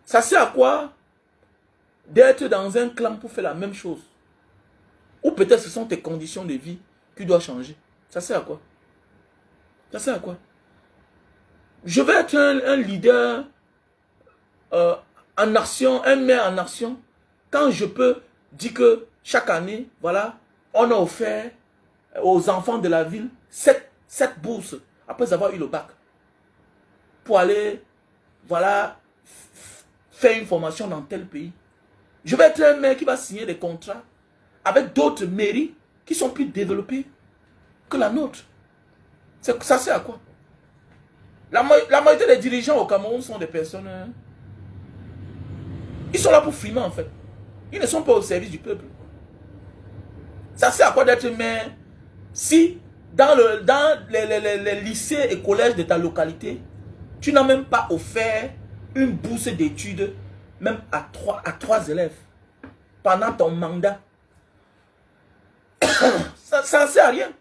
Ça sert à quoi d'être dans un clan pour faire la même chose? Ou peut-être ce sont tes conditions de vie qui doivent changer. Ça sert à quoi? Ça sert à quoi? Je vais être un leader en action, un maire en action, quand je peux dire que chaque année, voilà, on a offert aux enfants de la ville 7 bourses après avoir eu le bac pour aller, voilà, faire une formation dans tel pays. Je vais être un maire qui va signer des contrats avec d'autres mairies qui sont plus développées que la nôtre. Ça sert à quoi? La majorité des dirigeants au Cameroun sont des personnes... Ils sont là pour frimer en fait. Ils ne sont pas au service du peuple. Ça sert à quoi d'être maire si dans les lycées et collèges de ta localité, tu n'as même pas offert une bourse d'études même à 3 élèves pendant ton mandat? Ça ne sert à rien.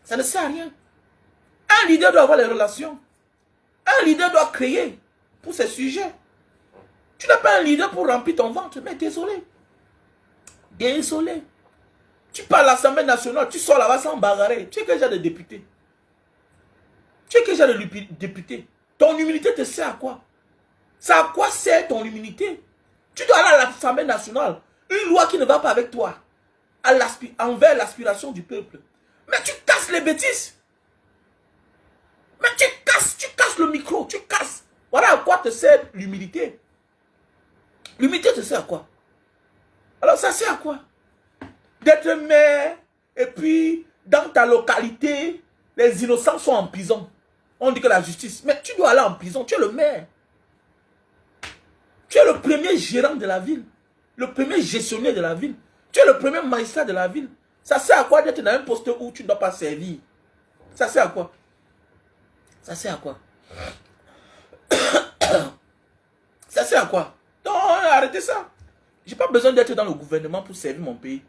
Ça ne sert à rien. Un leader doit avoir les relations. Un leader doit créer pour ces sujets. Tu n'as pas un leader pour remplir ton ventre. Mais désolé. Désolé. Tu parles à l'Assemblée nationale, tu sors là-bas sans bagarrer. Tu es quel genre de député? Tu es quel genre de député? Ton humilité te sert à quoi? Ça à quoi sert ton humilité? Tu dois aller à l'Assemblée nationale. Une loi qui ne va pas avec toi. Envers l'aspiration du peuple. Mais tu casses les bêtises. Mais tu casses le micro, tu casses. Voilà à quoi te sert l'humilité. L'humilité te sert à quoi? Alors ça sert à quoi? D'être maire et puis dans ta localité, Les innocents sont en prison. On dit que la justice. Mais tu dois aller en prison. Tu es le maire. Tu es le premier gérant de la ville. Le premier gestionnaire de la ville. Tu es le premier magistrat de la ville. Ça sert à quoi d'être dans un poste où tu ne dois pas servir? Ça sert à quoi? Ça sert à quoi? Ça sert à quoi? Non, arrêtez ça. J'ai pas besoin d'être dans le gouvernement pour servir mon pays.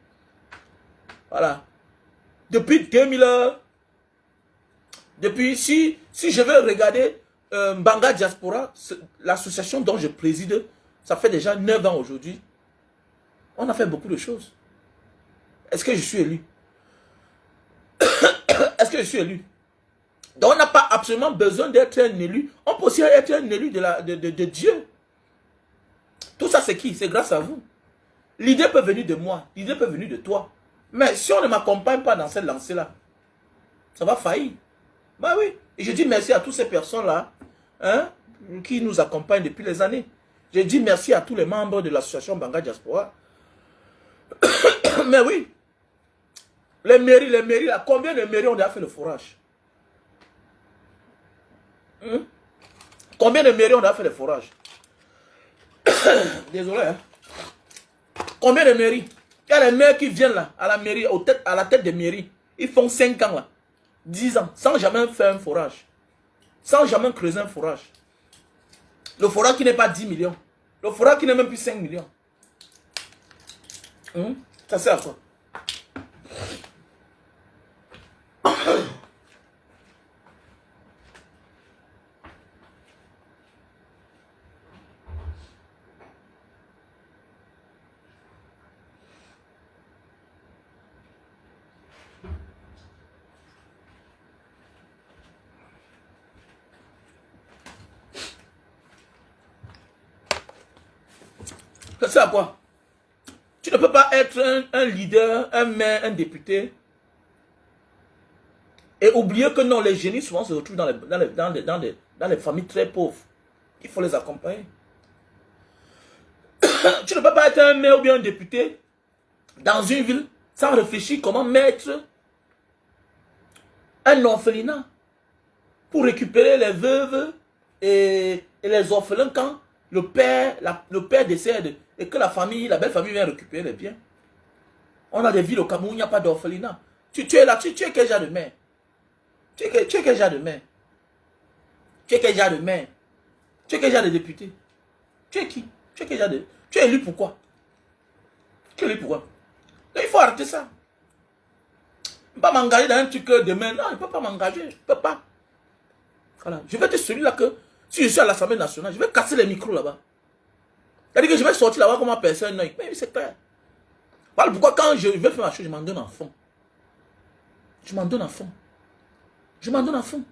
Voilà. Depuis 2000... Depuis, si je veux regarder Mbanga Diaspora, l'association dont je préside, ça fait déjà 9 ans aujourd'hui. On a fait beaucoup de choses. Est-ce que je suis élu? Est-ce que je suis élu? Donc on n'a pas absolument besoin d'être un élu. On peut aussi être un élu de Dieu. Tout ça c'est qui? C'est grâce à vous. L'idée peut venir de moi. L'idée peut venir de toi. Mais si on ne m'accompagne pas dans cette lancée-là, ça va faillir. Bah oui. Et je dis merci à toutes ces personnes-là, hein, qui nous accompagnent depuis les années. Je dis merci à tous les membres de l'association Mbanga Diaspora. Mais oui. Les mairies, là, combien de mairies on a fait le forage? Combien de mairies on a fait le forage? Désolé. Hein? Combien de mairies? Il y a les maires qui viennent là, à la mairie, à la tête des mairies. Ils font 5 ans là, 10 ans, sans jamais faire un forage. Sans jamais creuser un forage. Le forage qui n'est pas 10 millions. Le forage qui n'est même plus 5 millions. Ça sert à quoi? Ça sert à quoi? Tu ne peux pas être un leader, un maire, un député et oublier que non, les génies souvent se retrouvent dans les familles très pauvres. Il faut les accompagner. Tu ne peux pas être un maire ou bien un député dans une ville sans réfléchir comment mettre un orphelinat pour récupérer les veuves et les orphelins quand le père décède et que la belle famille vient récupérer les biens. On a des villes au Cameroun, il n'y a pas d'orphelinat. Tu es là, tu es quel genre de maire? Tu es quel genre de maire? Tu es quel genre de maire? Tu es quel genre de député? Tu es qui? Tu es quel genre de... Tu es élu pourquoi? Tu es élu pourquoi? Donc, il faut arrêter ça. Je ne peux pas m'engager dans un truc demain. Non, je ne peux pas m'engager. Je ne peux pas. Voilà. Je vais être celui-là que, si je suis à l'Assemblée nationale, je vais casser les micros là-bas. C'est-à-dire que je vais sortir là-bas comme personne. Mais c'est clair. Voilà pourquoi quand je vais faire ma chose, je m'en donne en fond. Je m'en donne en fond. Je m'en donne en fond.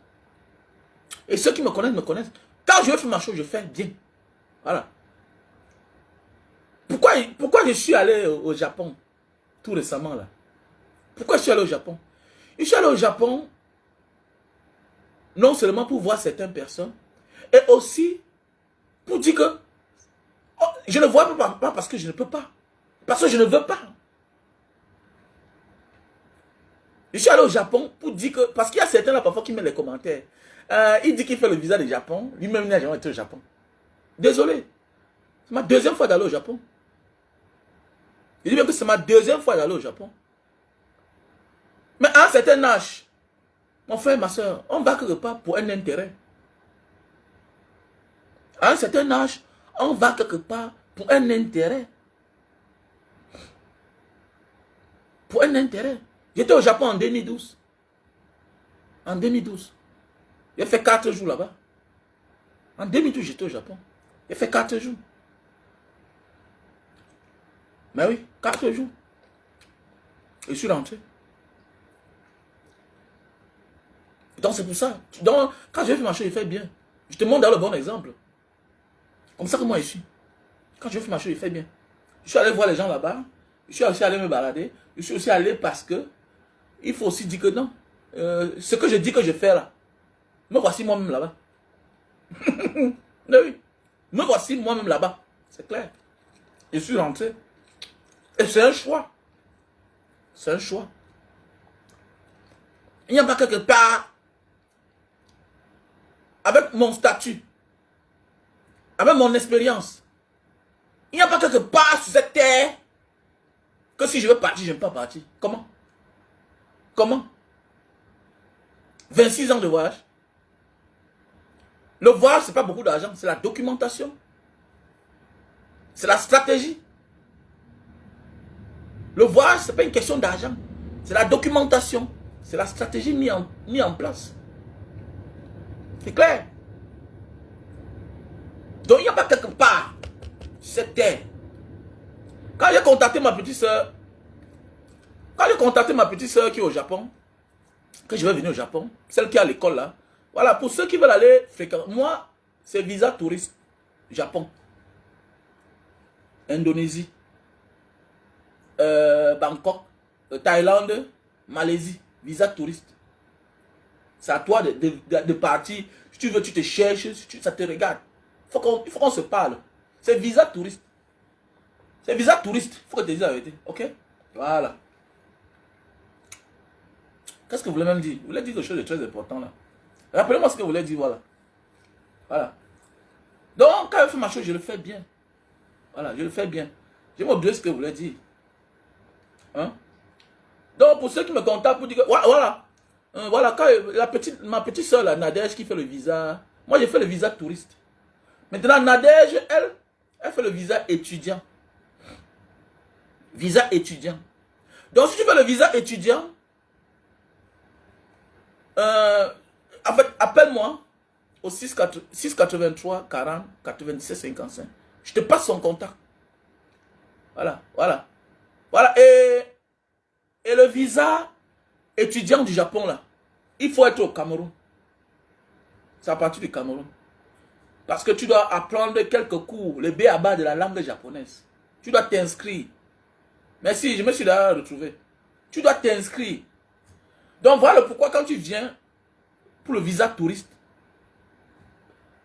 Et ceux qui me connaissent, me connaissent. Quand je vais faire ma chose, je fais bien. Voilà. Pourquoi je suis allé au Japon tout récemment là? Pourquoi je suis allé au Japon? Je suis allé au Japon non seulement pour voir certaines personnes, et aussi pour dire que oh, je ne vois pas parce que je ne peux pas. Parce que je ne veux pas. Je suis allé au Japon pour dire que... Parce qu'il y a certains là parfois qui mettent les commentaires. Il dit qu'il fait le visa du Japon. Lui-même, il n'a jamais été au Japon. Désolé. C'est ma deuxième fois d'aller au Japon. Je dis bien que c'est ma deuxième fois d'aller au Japon. Mais à un certain âge, mon frère, ma soeur, on va quelque part pour un intérêt. À un certain âge, on va quelque part pour un intérêt. Pour un intérêt. J'étais au Japon en 2012. En 2012. J'ai fait 4 jours là-bas. En 2012, j'étais au Japon. J'ai fait 4 jours. Mais oui, 4 jours. Et je suis rentré. Donc c'est pour ça. Donc, quand je fais ma chose, je fais bien. Je te montre dans le bon exemple. Comme ça que moi je suis. Quand je fais ma chose, je fais bien. Je suis allé voir les gens là-bas. Je suis aussi allé me balader. Je suis aussi allé parce que il faut aussi dire que non. Ce que je dis que je fais là. Me voici moi-même là-bas. Oui. Me voici moi-même là-bas. C'est clair. Je suis rentré. Et c'est un choix. C'est un choix. Il n'y a pas quelque part, avec mon statut, avec mon expérience, il n'y a pas quelque part sur cette terre que si je veux partir, je ne peux pas partir. Comment? Comment? 26 ans de voyage. Le voyage, ce n'est pas beaucoup d'argent, c'est la documentation. C'est la stratégie. Le voyage, ce n'est pas une question d'argent. C'est la documentation. C'est la stratégie mise en place. C'est clair. Donc, il n'y a pas quelque part sur cette terre. Quand j'ai contacté ma petite soeur, qui est au Japon, que je vais venir au Japon, celle qui est à l'école là, voilà, pour ceux qui veulent aller fréquemment, moi, c'est visa touriste, Japon, Indonésie, Bangkok, Thaïlande, Malaisie, visa touriste. C'est à toi de partir. Si tu veux, tu te cherches, ça te regarde. Il faut qu'on se parle. C'est visa touriste. C'est visa touriste. Il faut que tu te dises la vérité. Ok? Voilà. Qu'est-ce que vous voulez même dire? Vous voulez dire quelque chose de très important là. Rappelez-moi ce que vous voulez dire. Voilà. Voilà. Donc, quand je fais ma chose, je le fais bien. Voilà, je le fais bien. Je m'oublie ce que vous voulez dire. Hein? Donc, pour ceux qui me contactent pour dire que, voilà. Voilà, quand ma petite soeur, la Nadège, qui fait le visa. Moi, j'ai fait le visa touriste. Maintenant, Nadège, elle fait le visa étudiant. Visa étudiant. Donc, si tu fais le visa étudiant, en fait, appelle-moi au 683 40 97 55. Je te passe son contact. Voilà, voilà. Voilà, et le visa étudiant du Japon, là, il faut être au Cameroun. C'est à partir du Cameroun. Parce que tu dois apprendre quelques cours, le b.a.-ba de la langue japonaise. Tu dois t'inscrire. Merci, je me suis là retrouvé. Tu dois t'inscrire. Donc voilà pourquoi quand tu viens pour le visa touriste,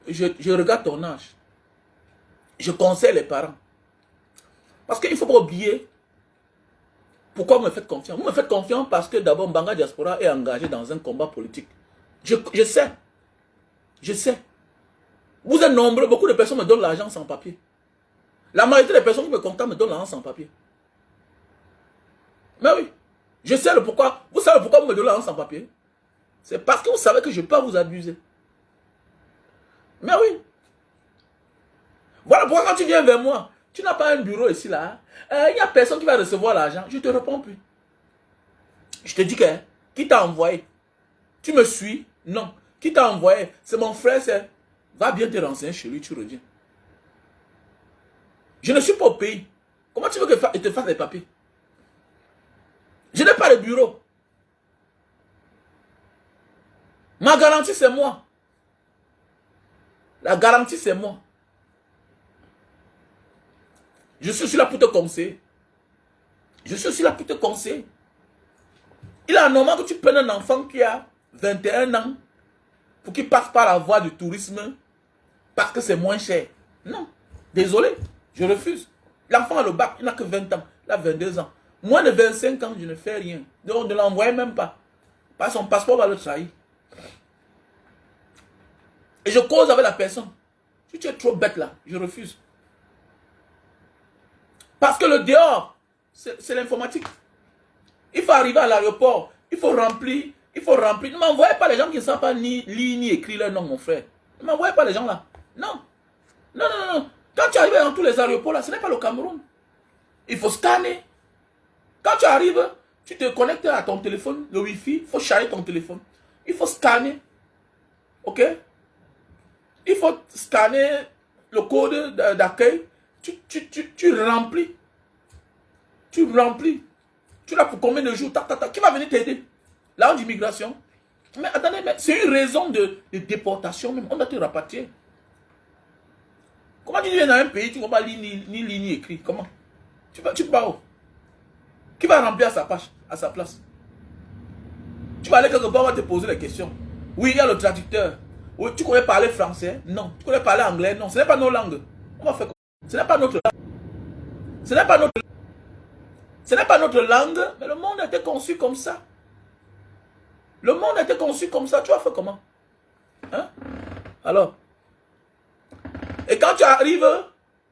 je regarde ton âge. Je conseille les parents. Parce qu'il ne faut pas oublier pourquoi vous me faites confiance. Vous me faites confiance parce que d'abord Mbanga Diaspora est engagé dans un combat politique. Je sais. Je sais. Vous êtes nombreux, beaucoup de personnes me donnent l'argent sans papier. La majorité des personnes qui me contactent me donnent l'argent sans papier. Mais oui, je sais le pourquoi. Vous savez pourquoi vous me donnez l'argent sans papier? C'est parce que vous savez que je ne peux pas vous abuser. Mais oui. Voilà pourquoi quand tu viens vers moi, tu n'as pas un bureau ici là. Il n'y a personne qui va recevoir l'argent. Je ne te réponds plus. Je te dis que qui t'a envoyé? Tu me suis? Non. Qui t'a envoyé? C'est mon frère, c'est... Va bien te renseigner chez lui, tu reviens. Je ne suis pas au pays. Comment tu veux que je te fasse les papiers? Je n'ai pas de bureau. Ma garantie, c'est moi. La garantie, c'est moi. Je suis là pour te conseiller. Je suis là pour te conseiller. Il est normal que tu prennes un enfant qui a 21 ans pour qu'il passe par la voie du tourisme parce que c'est moins cher. Non. Désolé. Je refuse. L'enfant a le bac, il n'a que 20 ans. Il a 22 ans. Moins de 25 ans, je ne fais rien. Donc, ne l'envoie même pas. Parce que son passeport va le trahir. Et je cause avec la personne. Si tu es trop bête là, je refuse. Parce que le dehors, c'est l'informatique. Il faut arriver à l'aéroport. Il faut remplir. Il faut remplir. Ne m'envoyez pas les gens qui ne savent pas ni lire ni écrire leur nom, mon frère. Ne m'envoyez pas les gens là. Non. Non, non, non. Quand tu arrives dans tous les aéroports là, ce n'est pas le Cameroun. Il faut scanner. Quand tu arrives, tu te connectes à ton téléphone, le Wi-Fi, il faut charger ton téléphone. Il faut scanner. Ok? Il faut scanner le code d'accueil. Tu remplis. Tu remplis. Tu l'as pour combien de jours? Qui va venir t'aider? Là, d'immigration. Mais attendez, c'est une raison de déportation même. On doit te rapatrier. Comment tu viens dans un pays, tu ne vas pas lire ni lire ni écrire? Comment? Tu vas où? Qui va remplir à sa place? Tu vas aller quelque part, on va te poser les questions. Oui, il y a le traducteur. Oui, tu connais parler français? Non. Tu connais parler anglais? Non. Ce n'est pas nos langues. On va faire comme ça. Ce n'est pas notre langue. Ce n'est pas notre langue, mais le monde a été conçu comme ça. Le monde a été conçu comme ça. Tu as fait comment? Hein? Alors. Et quand tu arrives,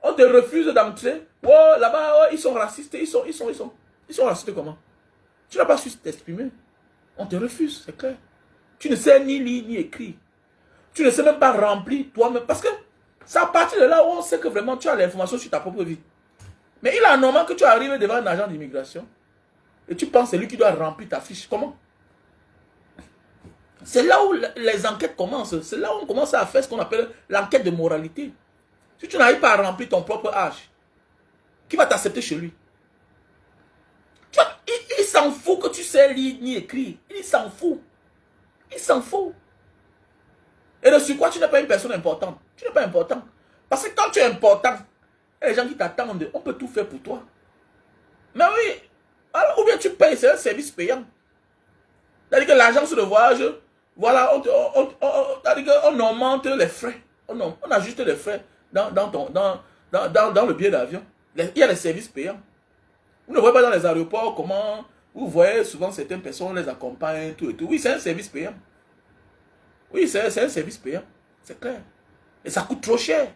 on te refuse d'entrer. Oh, là-bas, oh, ils sont racistes. Ils sont racistes comment? Tu n'as pas su t'exprimer. On te refuse, c'est clair. Tu ne sais ni lire ni écrire. Tu ne sais même pas remplir toi-même. Parce que c'est à partir de là où on sait que vraiment tu as l'information sur ta propre vie. Mais il est normal que tu arrives devant un agent d'immigration et tu penses que c'est lui qui doit remplir ta fiche. Comment? C'est là où les enquêtes commencent. C'est là où on commence à faire ce qu'on appelle l'enquête de moralité. Si tu n'arrives pas à remplir ton propre âge, qui va t'accepter chez lui? Il s'en fout que tu sais lire ni écrire. Il s'en fout. Il s'en fout. Et de surcroît, tu n'es pas une personne importante. Tu n'es pas important. Parce que quand tu es important, les gens qui t'attendent, on peut tout faire pour toi. Mais oui, alors, ou bien tu payes, c'est un service payant. C'est-à-dire que l'agence de voyage, voilà, on augmente les frais. On ajuste les frais dans le billet d'avion. Il y a les services payants. Vous ne voyez pas dans les aéroports comment vous voyez souvent certaines personnes les accompagnent, tout et tout. Oui, c'est un service payant. Oui, c'est un service payant. C'est clair. Et ça coûte trop cher.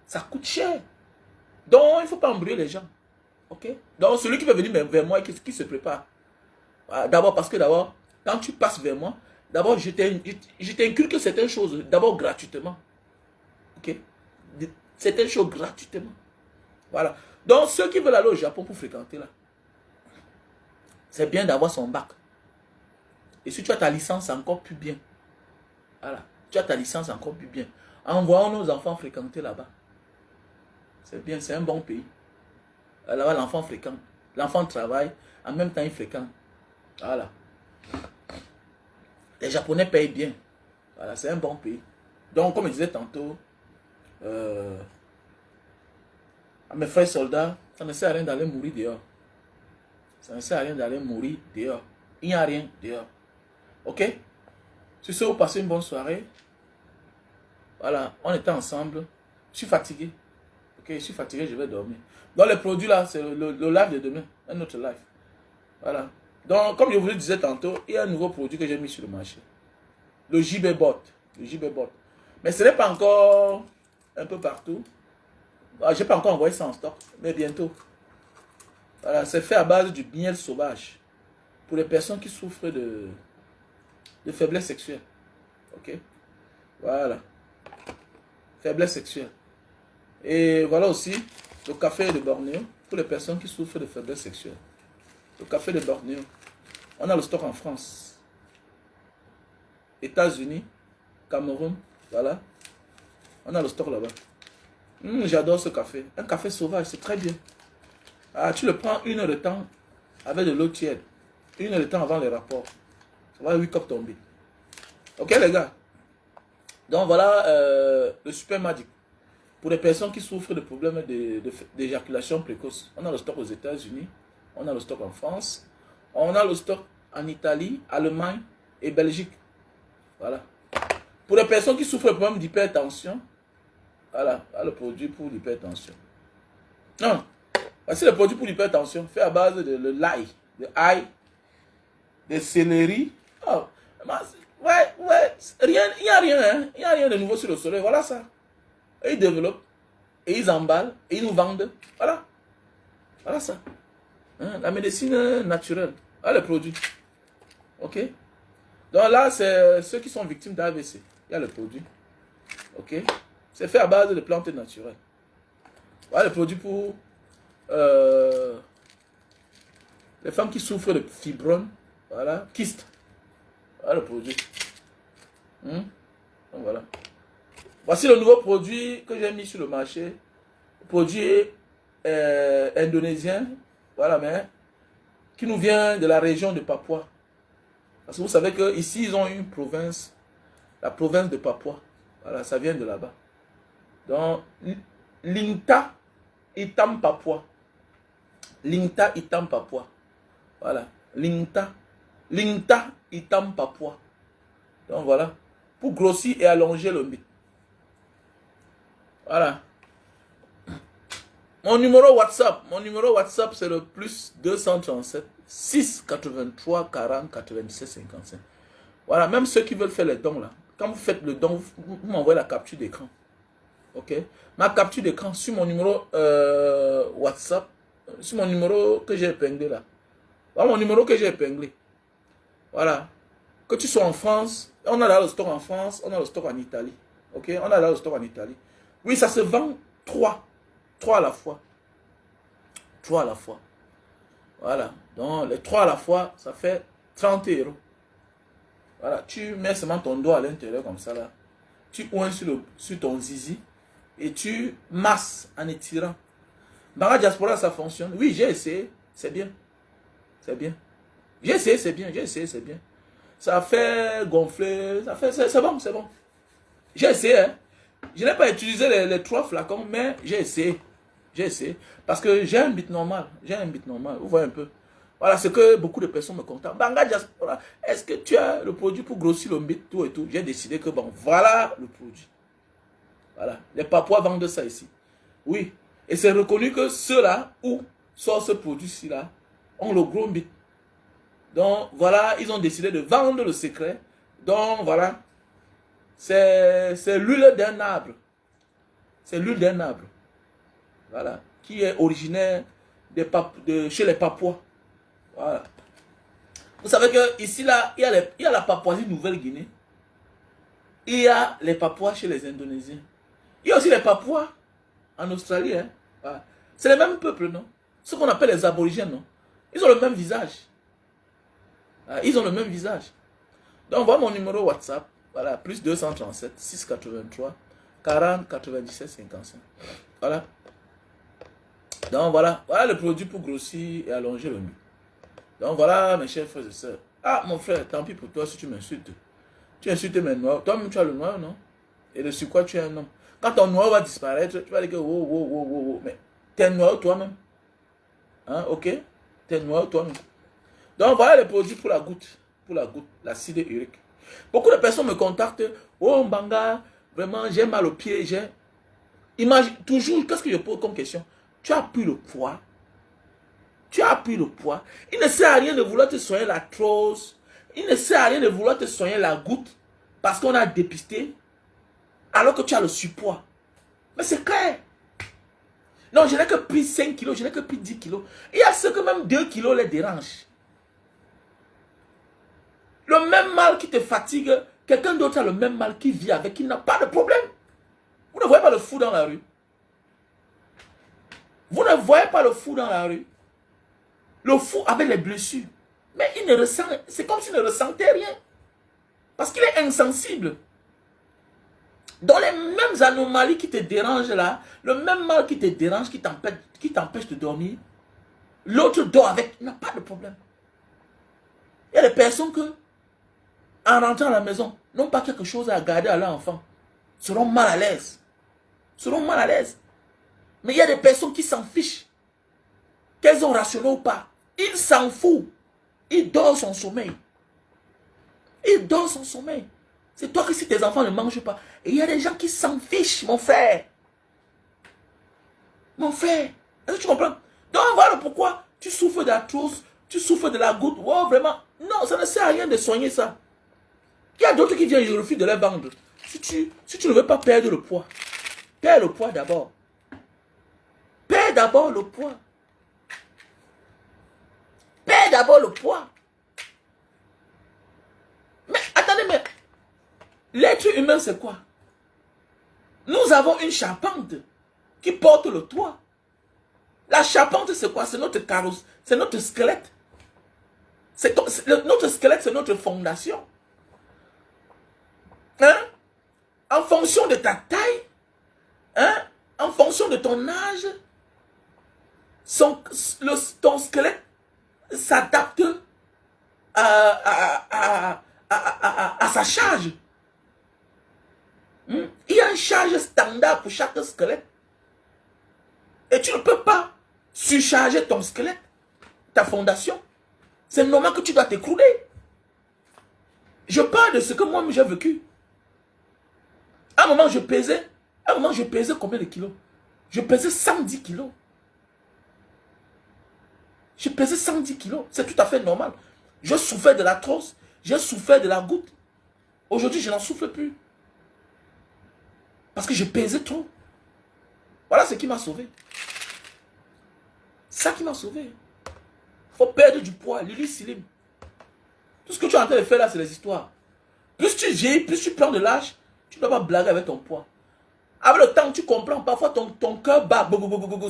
Ça coûte cher. Donc, il ne faut pas embrouiller les gens. Ok? Donc, celui qui veut venir vers moi, qui se prépare. D'abord, parce que d'abord, quand tu passes vers moi, d'abord, je t'inculque certaines choses. D'abord, gratuitement. Ok? Certaines choses gratuitement. Voilà. Donc, ceux qui veulent aller au Japon pour fréquenter là, c'est bien d'avoir son bac. Et si tu as ta licence, c'est encore plus bien. Voilà. Tu as ta licence encore plus bien. Envoyons nos enfants fréquenter là-bas. C'est bien, c'est un bon pays. Là-bas, l'enfant fréquente. L'enfant travaille, en même temps, il fréquente. Voilà. Les Japonais payent bien. Voilà, c'est un bon pays. Donc, comme je disais tantôt, à mes frères soldats, ça ne sert à rien d'aller mourir dehors. Ça ne sert à rien d'aller mourir dehors. Il n'y a rien dehors. Ok? Sur ce, vous passez une bonne soirée. Voilà, on était ensemble. Je suis fatigué. Ok, je suis fatigué, je vais dormir. Donc les produits là, c'est le live de demain. Un autre live. Voilà. Donc, comme je vous le disais tantôt, il y a un nouveau produit que j'ai mis sur le marché. Le JB Bot. Le JB Bot. Mais ce n'est pas encore un peu partout. Je n'ai pas encore envoyé ça en stock, mais bientôt. Voilà, c'est fait à base du miel sauvage. Pour les personnes qui souffrent de faiblesse sexuelle. Ok? Voilà. Faiblesse sexuelle. Et voilà aussi le café de Bornéo pour les personnes qui souffrent de faiblesse sexuelle. Le café de Bornéo. On a le stock en France, États-Unis, Cameroun. Voilà. On a le stock là-bas. J'adore ce café. Un café sauvage, c'est très bien. Ah, tu le prends 1 heure de temps avec de l'eau tiède. 1 heure de temps avant les rapports. Ça va 8 copes tomber. Ok les gars? Donc voilà le Super Magic. Pour les personnes qui souffrent de problèmes d'éjaculation précoce, on a le stock aux États-Unis, on a le stock en France, on a le stock en Italie, Allemagne et Belgique. Voilà. Pour les personnes qui souffrent de problèmes d'hypertension, voilà, le produit pour l'hypertension. Non, voici le produit pour l'hypertension, fait à base de l'ail, de céleri. Oh, ouais, rien, il n'y a rien, hein, il n'y a rien de nouveau sur le soleil, voilà ça. Et ils développent, et ils emballent, et ils nous vendent. Voilà. Voilà ça. Hein, la médecine naturelle. Voilà le produit. Ok. Donc là, c'est ceux qui sont victimes d'AVC. Il y a le produit. Ok. C'est fait à base de plantes naturelles. Voilà le produit pour les femmes qui souffrent de fibromes. Voilà. Kyste. Voilà le produit. Donc voilà. Voici le nouveau produit que j'ai mis sur le marché. Produit indonésien. Voilà, mais qui nous vient de la région de Papua. Parce que vous savez qu'ici, ils ont une province. La province de Papua. Voilà, ça vient de là-bas. Donc, Linta Itam Papua. Linta Itam Papua. Voilà. Linta Itam Papua. Donc voilà. Pour grossir et allonger le mythe. Voilà. Mon numéro WhatsApp, c'est le plus 237 6 83 40 97 55. Voilà, même ceux qui veulent faire les dons là. Quand vous faites le don, vous m'envoyez la capture d'écran. Ok? Ma capture d'écran sur mon numéro WhatsApp, sur mon numéro que j'ai épinglé là. Voilà mon numéro que j'ai épinglé. Voilà. Que tu sois en France, on a là le stock en France, on a le stock en Italie. Ok? On a là le stock en Italie. Oui, ça se vend 3. 3 à la fois. 3 à la fois. Voilà. Donc, les 3 à la fois, ça fait 30 euros. Voilà. Tu mets seulement ton doigt à l'intérieur comme ça là. Tu oins sur ton zizi et tu masses en étirant. Dans la diaspora, ça fonctionne. Oui, j'ai essayé. C'est bien. C'est bien. J'ai essayé, c'est bien. J'ai essayé, c'est bien. Ça fait gonfler. Ça fait, c'est bon, c'est bon. J'ai essayé. Hein. Je n'ai pas utilisé les 3 flacons, mais j'ai essayé. J'ai essayé. Parce que j'ai un bit normal. J'ai un bit normal. Vous voyez un peu. Voilà ce que beaucoup de personnes me contactent. Banga Diaspora, est-ce que tu as le produit pour grossir le bit, tout et tout? J'ai décidé que bon, voilà le produit. Voilà. Les Papouas vendent ça ici. Oui. Et c'est reconnu que ceux-là, où sort ce produit-ci là, ont le gros bit. Donc voilà, ils ont décidé de vendre le secret. Donc voilà. C'est l'huile d'un arbre. C'est l'huile d'un arbre. Voilà. Qui est originaire de chez les Papouas. Voilà. Vous savez que ici là, il y a la Papouasie-Nouvelle-Guinée. Il y a les Papouas chez les Indonésiens. Il y a aussi les Papouas en Australie. Hein. Voilà. C'est les mêmes peuples, non? Ce qu'on appelle les aborigènes, non? Ils ont le même visage. Ils ont le même visage. Donc, voilà mon numéro WhatsApp. Voilà, plus 237 683 40 97 55. Voilà. Donc, voilà. Voilà le produit pour grossir et allonger le mur. Donc, voilà, mes chers frères et sœurs. Ah, mon frère, tant pis pour toi si tu m'insultes. Tu insultes mes noirs. Toi-même, tu as le noir, non? Et de sur quoi tu es un homme. Quand ton noir va disparaître, tu vas dire que wow, wow, wow, wow, wow. Mais t'es noir toi-même. Hein, ok? T'es noir toi-même. Donc voilà les produits pour la goutte, l'acide urique. Beaucoup de personnes me contactent. Oh Mbanga, vraiment j'ai mal au pied, j'ai. Imagine, toujours, qu'est-ce que je pose comme question? Tu as pris le poids. Tu as pris le poids. Il ne sert à rien de vouloir te soigner l'arthrose. Il ne sert à rien de vouloir te soigner la goutte. Parce qu'on a dépisté. Alors que tu as le surpoids. Mais c'est clair. Non, je n'ai que pris 5 kilos, je n'ai que pris 10 kilos. Il y a ceux que même 2 kilos les dérangent. Le même mal qui te fatigue, quelqu'un d'autre a le même mal qui vit avec, qui n'a pas de problème. Vous ne voyez pas le fou dans la rue. Vous ne voyez pas le fou dans la rue. Le fou avec les blessures. Mais il ne ressent, c'est comme s'il ne ressentait rien. Parce qu'il est insensible. Dans les mêmes anomalies qui te dérangent là, le même mal qui te dérange, qui t'empêche de dormir, l'autre dort avec, il n'a pas de problème. Il y a des personnes que, en rentrant à la maison, n'ont pas quelque chose à garder à leur enfant, seront mal à l'aise. Seront mal à l'aise. Mais il y a des personnes qui s'en fichent, qu'elles ont rationné ou pas. Il s'en fout. Il dort son sommeil. Il dort son sommeil. C'est toi que si tes enfants ne mangent pas. Et il y a des gens qui s'en fichent, mon frère. Mon frère. Est-ce que tu comprends? Donc voilà pourquoi tu souffres d'arthrose, tu souffres de la goutte. Oh, vraiment. Non, ça ne sert à rien de soigner ça. Il y a d'autres qui viennent, je refuse de les vendre. Si tu ne veux pas perdre le poids, perds le poids d'abord. Perds d'abord le poids. Perds d'abord le poids. Mais attendez, mais l'être humain, c'est quoi? Nous avons une charpente qui porte le toit. La charpente, c'est quoi? C'est notre carrosse, c'est notre squelette. Notre squelette, c'est notre fondation. Hein? En fonction de ta taille, hein? En fonction de ton âge, ton squelette s'adapte à sa charge. Il y a une charge standard pour chaque squelette. Et tu ne peux pas surcharger ton squelette, ta fondation. C'est normal que tu dois t'écrouler. Je parle de ce que moi j'ai vécu. À un moment, je pesais combien de kilos? Je pesais 110 kilos. Je pesais 110 kilos. C'est tout à fait normal. Je souffrais de l'arthrose. J'ai souffert de la goutte. Aujourd'hui, je n'en souffre plus. Parce que je pesais trop. Voilà ce qui m'a sauvé. Ça qui m'a sauvé. Il faut perdre du poids. Lili Silim. Tout ce que tu es en train de faire là, c'est les histoires. Plus tu vieillis, plus tu prends de l'âge, tu ne dois pas blaguer avec ton poids. Avec le temps, tu comprends. Parfois, ton cœur bat,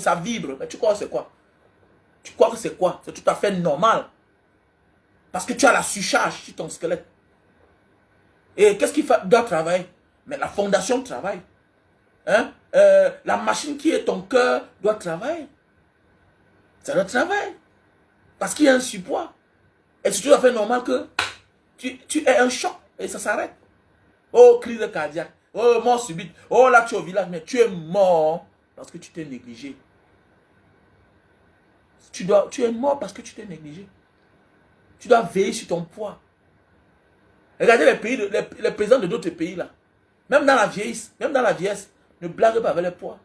ça vibre. Mais tu crois que c'est quoi? Tu crois que c'est quoi? C'est tout à fait normal. Parce que tu as la surcharge sur ton squelette. Et qu'est-ce qu'il doit travailler? Mais la fondation travaille. Hein? La machine qui est ton cœur doit travailler. Ça doit travailler. Parce qu'il y a un surpoids. Et c'est tout à fait normal que tu aies un choc et ça s'arrête. Oh, crise cardiaque. Oh, mort subite. Oh, là, tu es au village, mais tu es mort parce que tu t'es négligé. Tu es mort parce que tu t'es négligé. Tu dois veiller sur ton poids. Regardez les pays, les présidents de d'autres pays là. Même dans la vieillesse, ne blague pas avec le poids.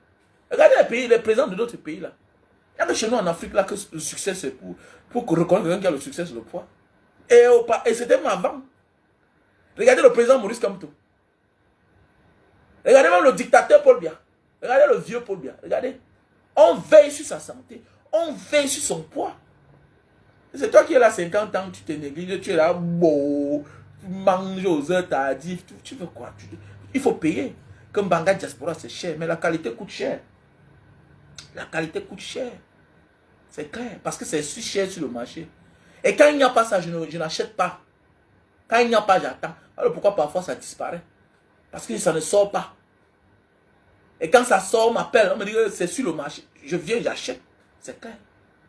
Regardez les pays, les présidents de d'autres pays là. Il y a que chez nous en Afrique là que le succès c'est pour reconnaître quelqu'un qui a le succès c'est le poids. Et c'était même avant. Regardez le président Maurice Kamto. Regardez même le dictateur Paul Biya. Regardez le vieux Paul Biya. Regardez. On veille sur sa santé. On veille sur son poids. C'est toi qui es là 50 ans, tu te négliges, tu es là, beau, tu manges aux heures tardives, tu veux quoi? Il faut payer. Comme Banga Diaspora, c'est cher, mais la qualité coûte cher. La qualité coûte cher. C'est clair, parce que c'est si cher sur le marché. Et quand il n'y a pas ça, je n'achète pas. Quand il n'y a pas, j'attends. Alors pourquoi parfois ça disparaît? Parce que ça ne sort pas. Et quand ça sort, on m'appelle, on me dit que c'est sur le marché. Je viens, j'achète. C'est clair.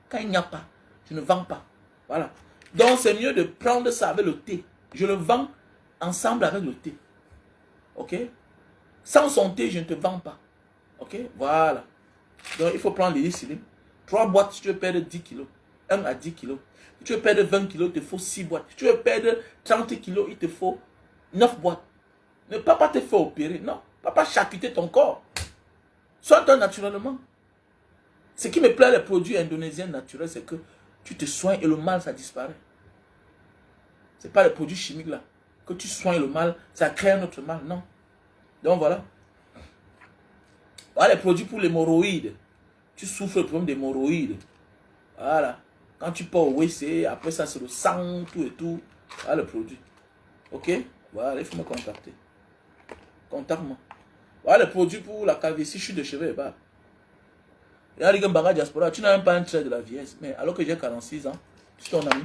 Quand il n'y a pas, je ne vends pas. Voilà. Donc c'est mieux de prendre ça avec le thé. Je le vends ensemble avec le thé. Ok? Sans son thé, je ne te vends pas. Ok? Voilà. Donc il faut prendre les Slim. 3 boîtes si tu veux perdre 10 kilos. 1 à 10 kilos. Si tu veux perdre 20 kilos, il te faut 6 boîtes. Si tu veux perdre 30 kilos, il te faut 9 boîtes. Ne pas te faire opérer. Non. Pas charcuter ton corps. Sois-toi naturellement. Ce qui me plaît les produits indonésiens naturels, c'est que tu te soignes et le mal, ça disparaît. Ce n'est pas les produits chimiques là. Que tu soignes le mal, ça crée un autre mal. Non. Donc voilà. Voilà les produits pour l'hémorroïde. Tu souffres le problème d'hémorroïde. Voilà. Quand tu pars au WC, après ça c'est le sang, tout et tout. Voilà le produit. Ok? Voilà, il faut me contacter. Contacte-moi. Voilà le produit pour la calvitie, chute de cheveux et barbe. Il y a des Banga Diaspora, tu n'as même pas un trait de la vieillesse. Mais alors que j'ai 46 ans, tu es ton ami.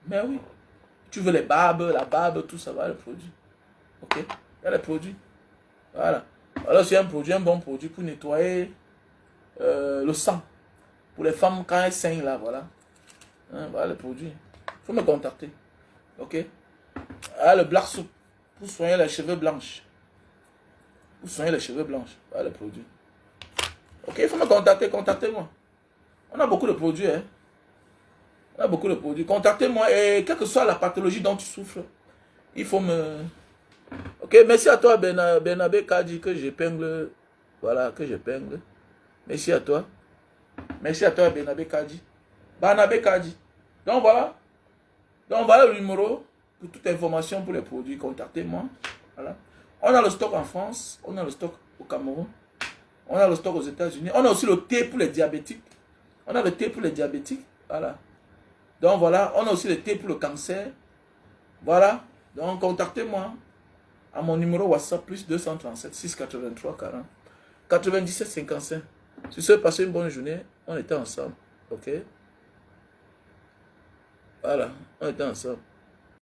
Mais oui. Tu veux les barbes, la barbe, tout ça, voilà le produit. Ok? Il y a les produits. Voilà. Alors c'est un produit, un bon produit pour nettoyer le sang. Pour les femmes quand elles saignent là, voilà. Hein, voilà le produit. Il faut me contacter. Ok? Ah, le black soup. Pour soigner les cheveux blanches. Pour soigner les cheveux blanches. Voilà le produit. Ok, il faut me contacter, contactez-moi. On a beaucoup de produits, hein. On a beaucoup de produits. Contactez-moi et quelle que soit la pathologie dont tu souffres, il faut me... Ok, merci à toi Bernabé Kadi que j'épingle. Voilà, que j'épingle. Merci à toi. Merci à toi Bernabé Kadi. Bernabé Kadi. Donc voilà. Donc voilà le numéro pour toute information pour les produits. Contactez-moi. Voilà. On a le stock en France. On a le stock au Cameroun. On a le stock aux États-Unis. On a aussi le thé pour les diabétiques. On a le thé pour les diabétiques. Voilà. Donc voilà. On a aussi le thé pour le cancer. Voilà. Donc contactez-moi à mon numéro WhatsApp plus 237 683 40 97 55. Si vous passez une bonne journée, on était ensemble. Ok? Voilà. On était ensemble.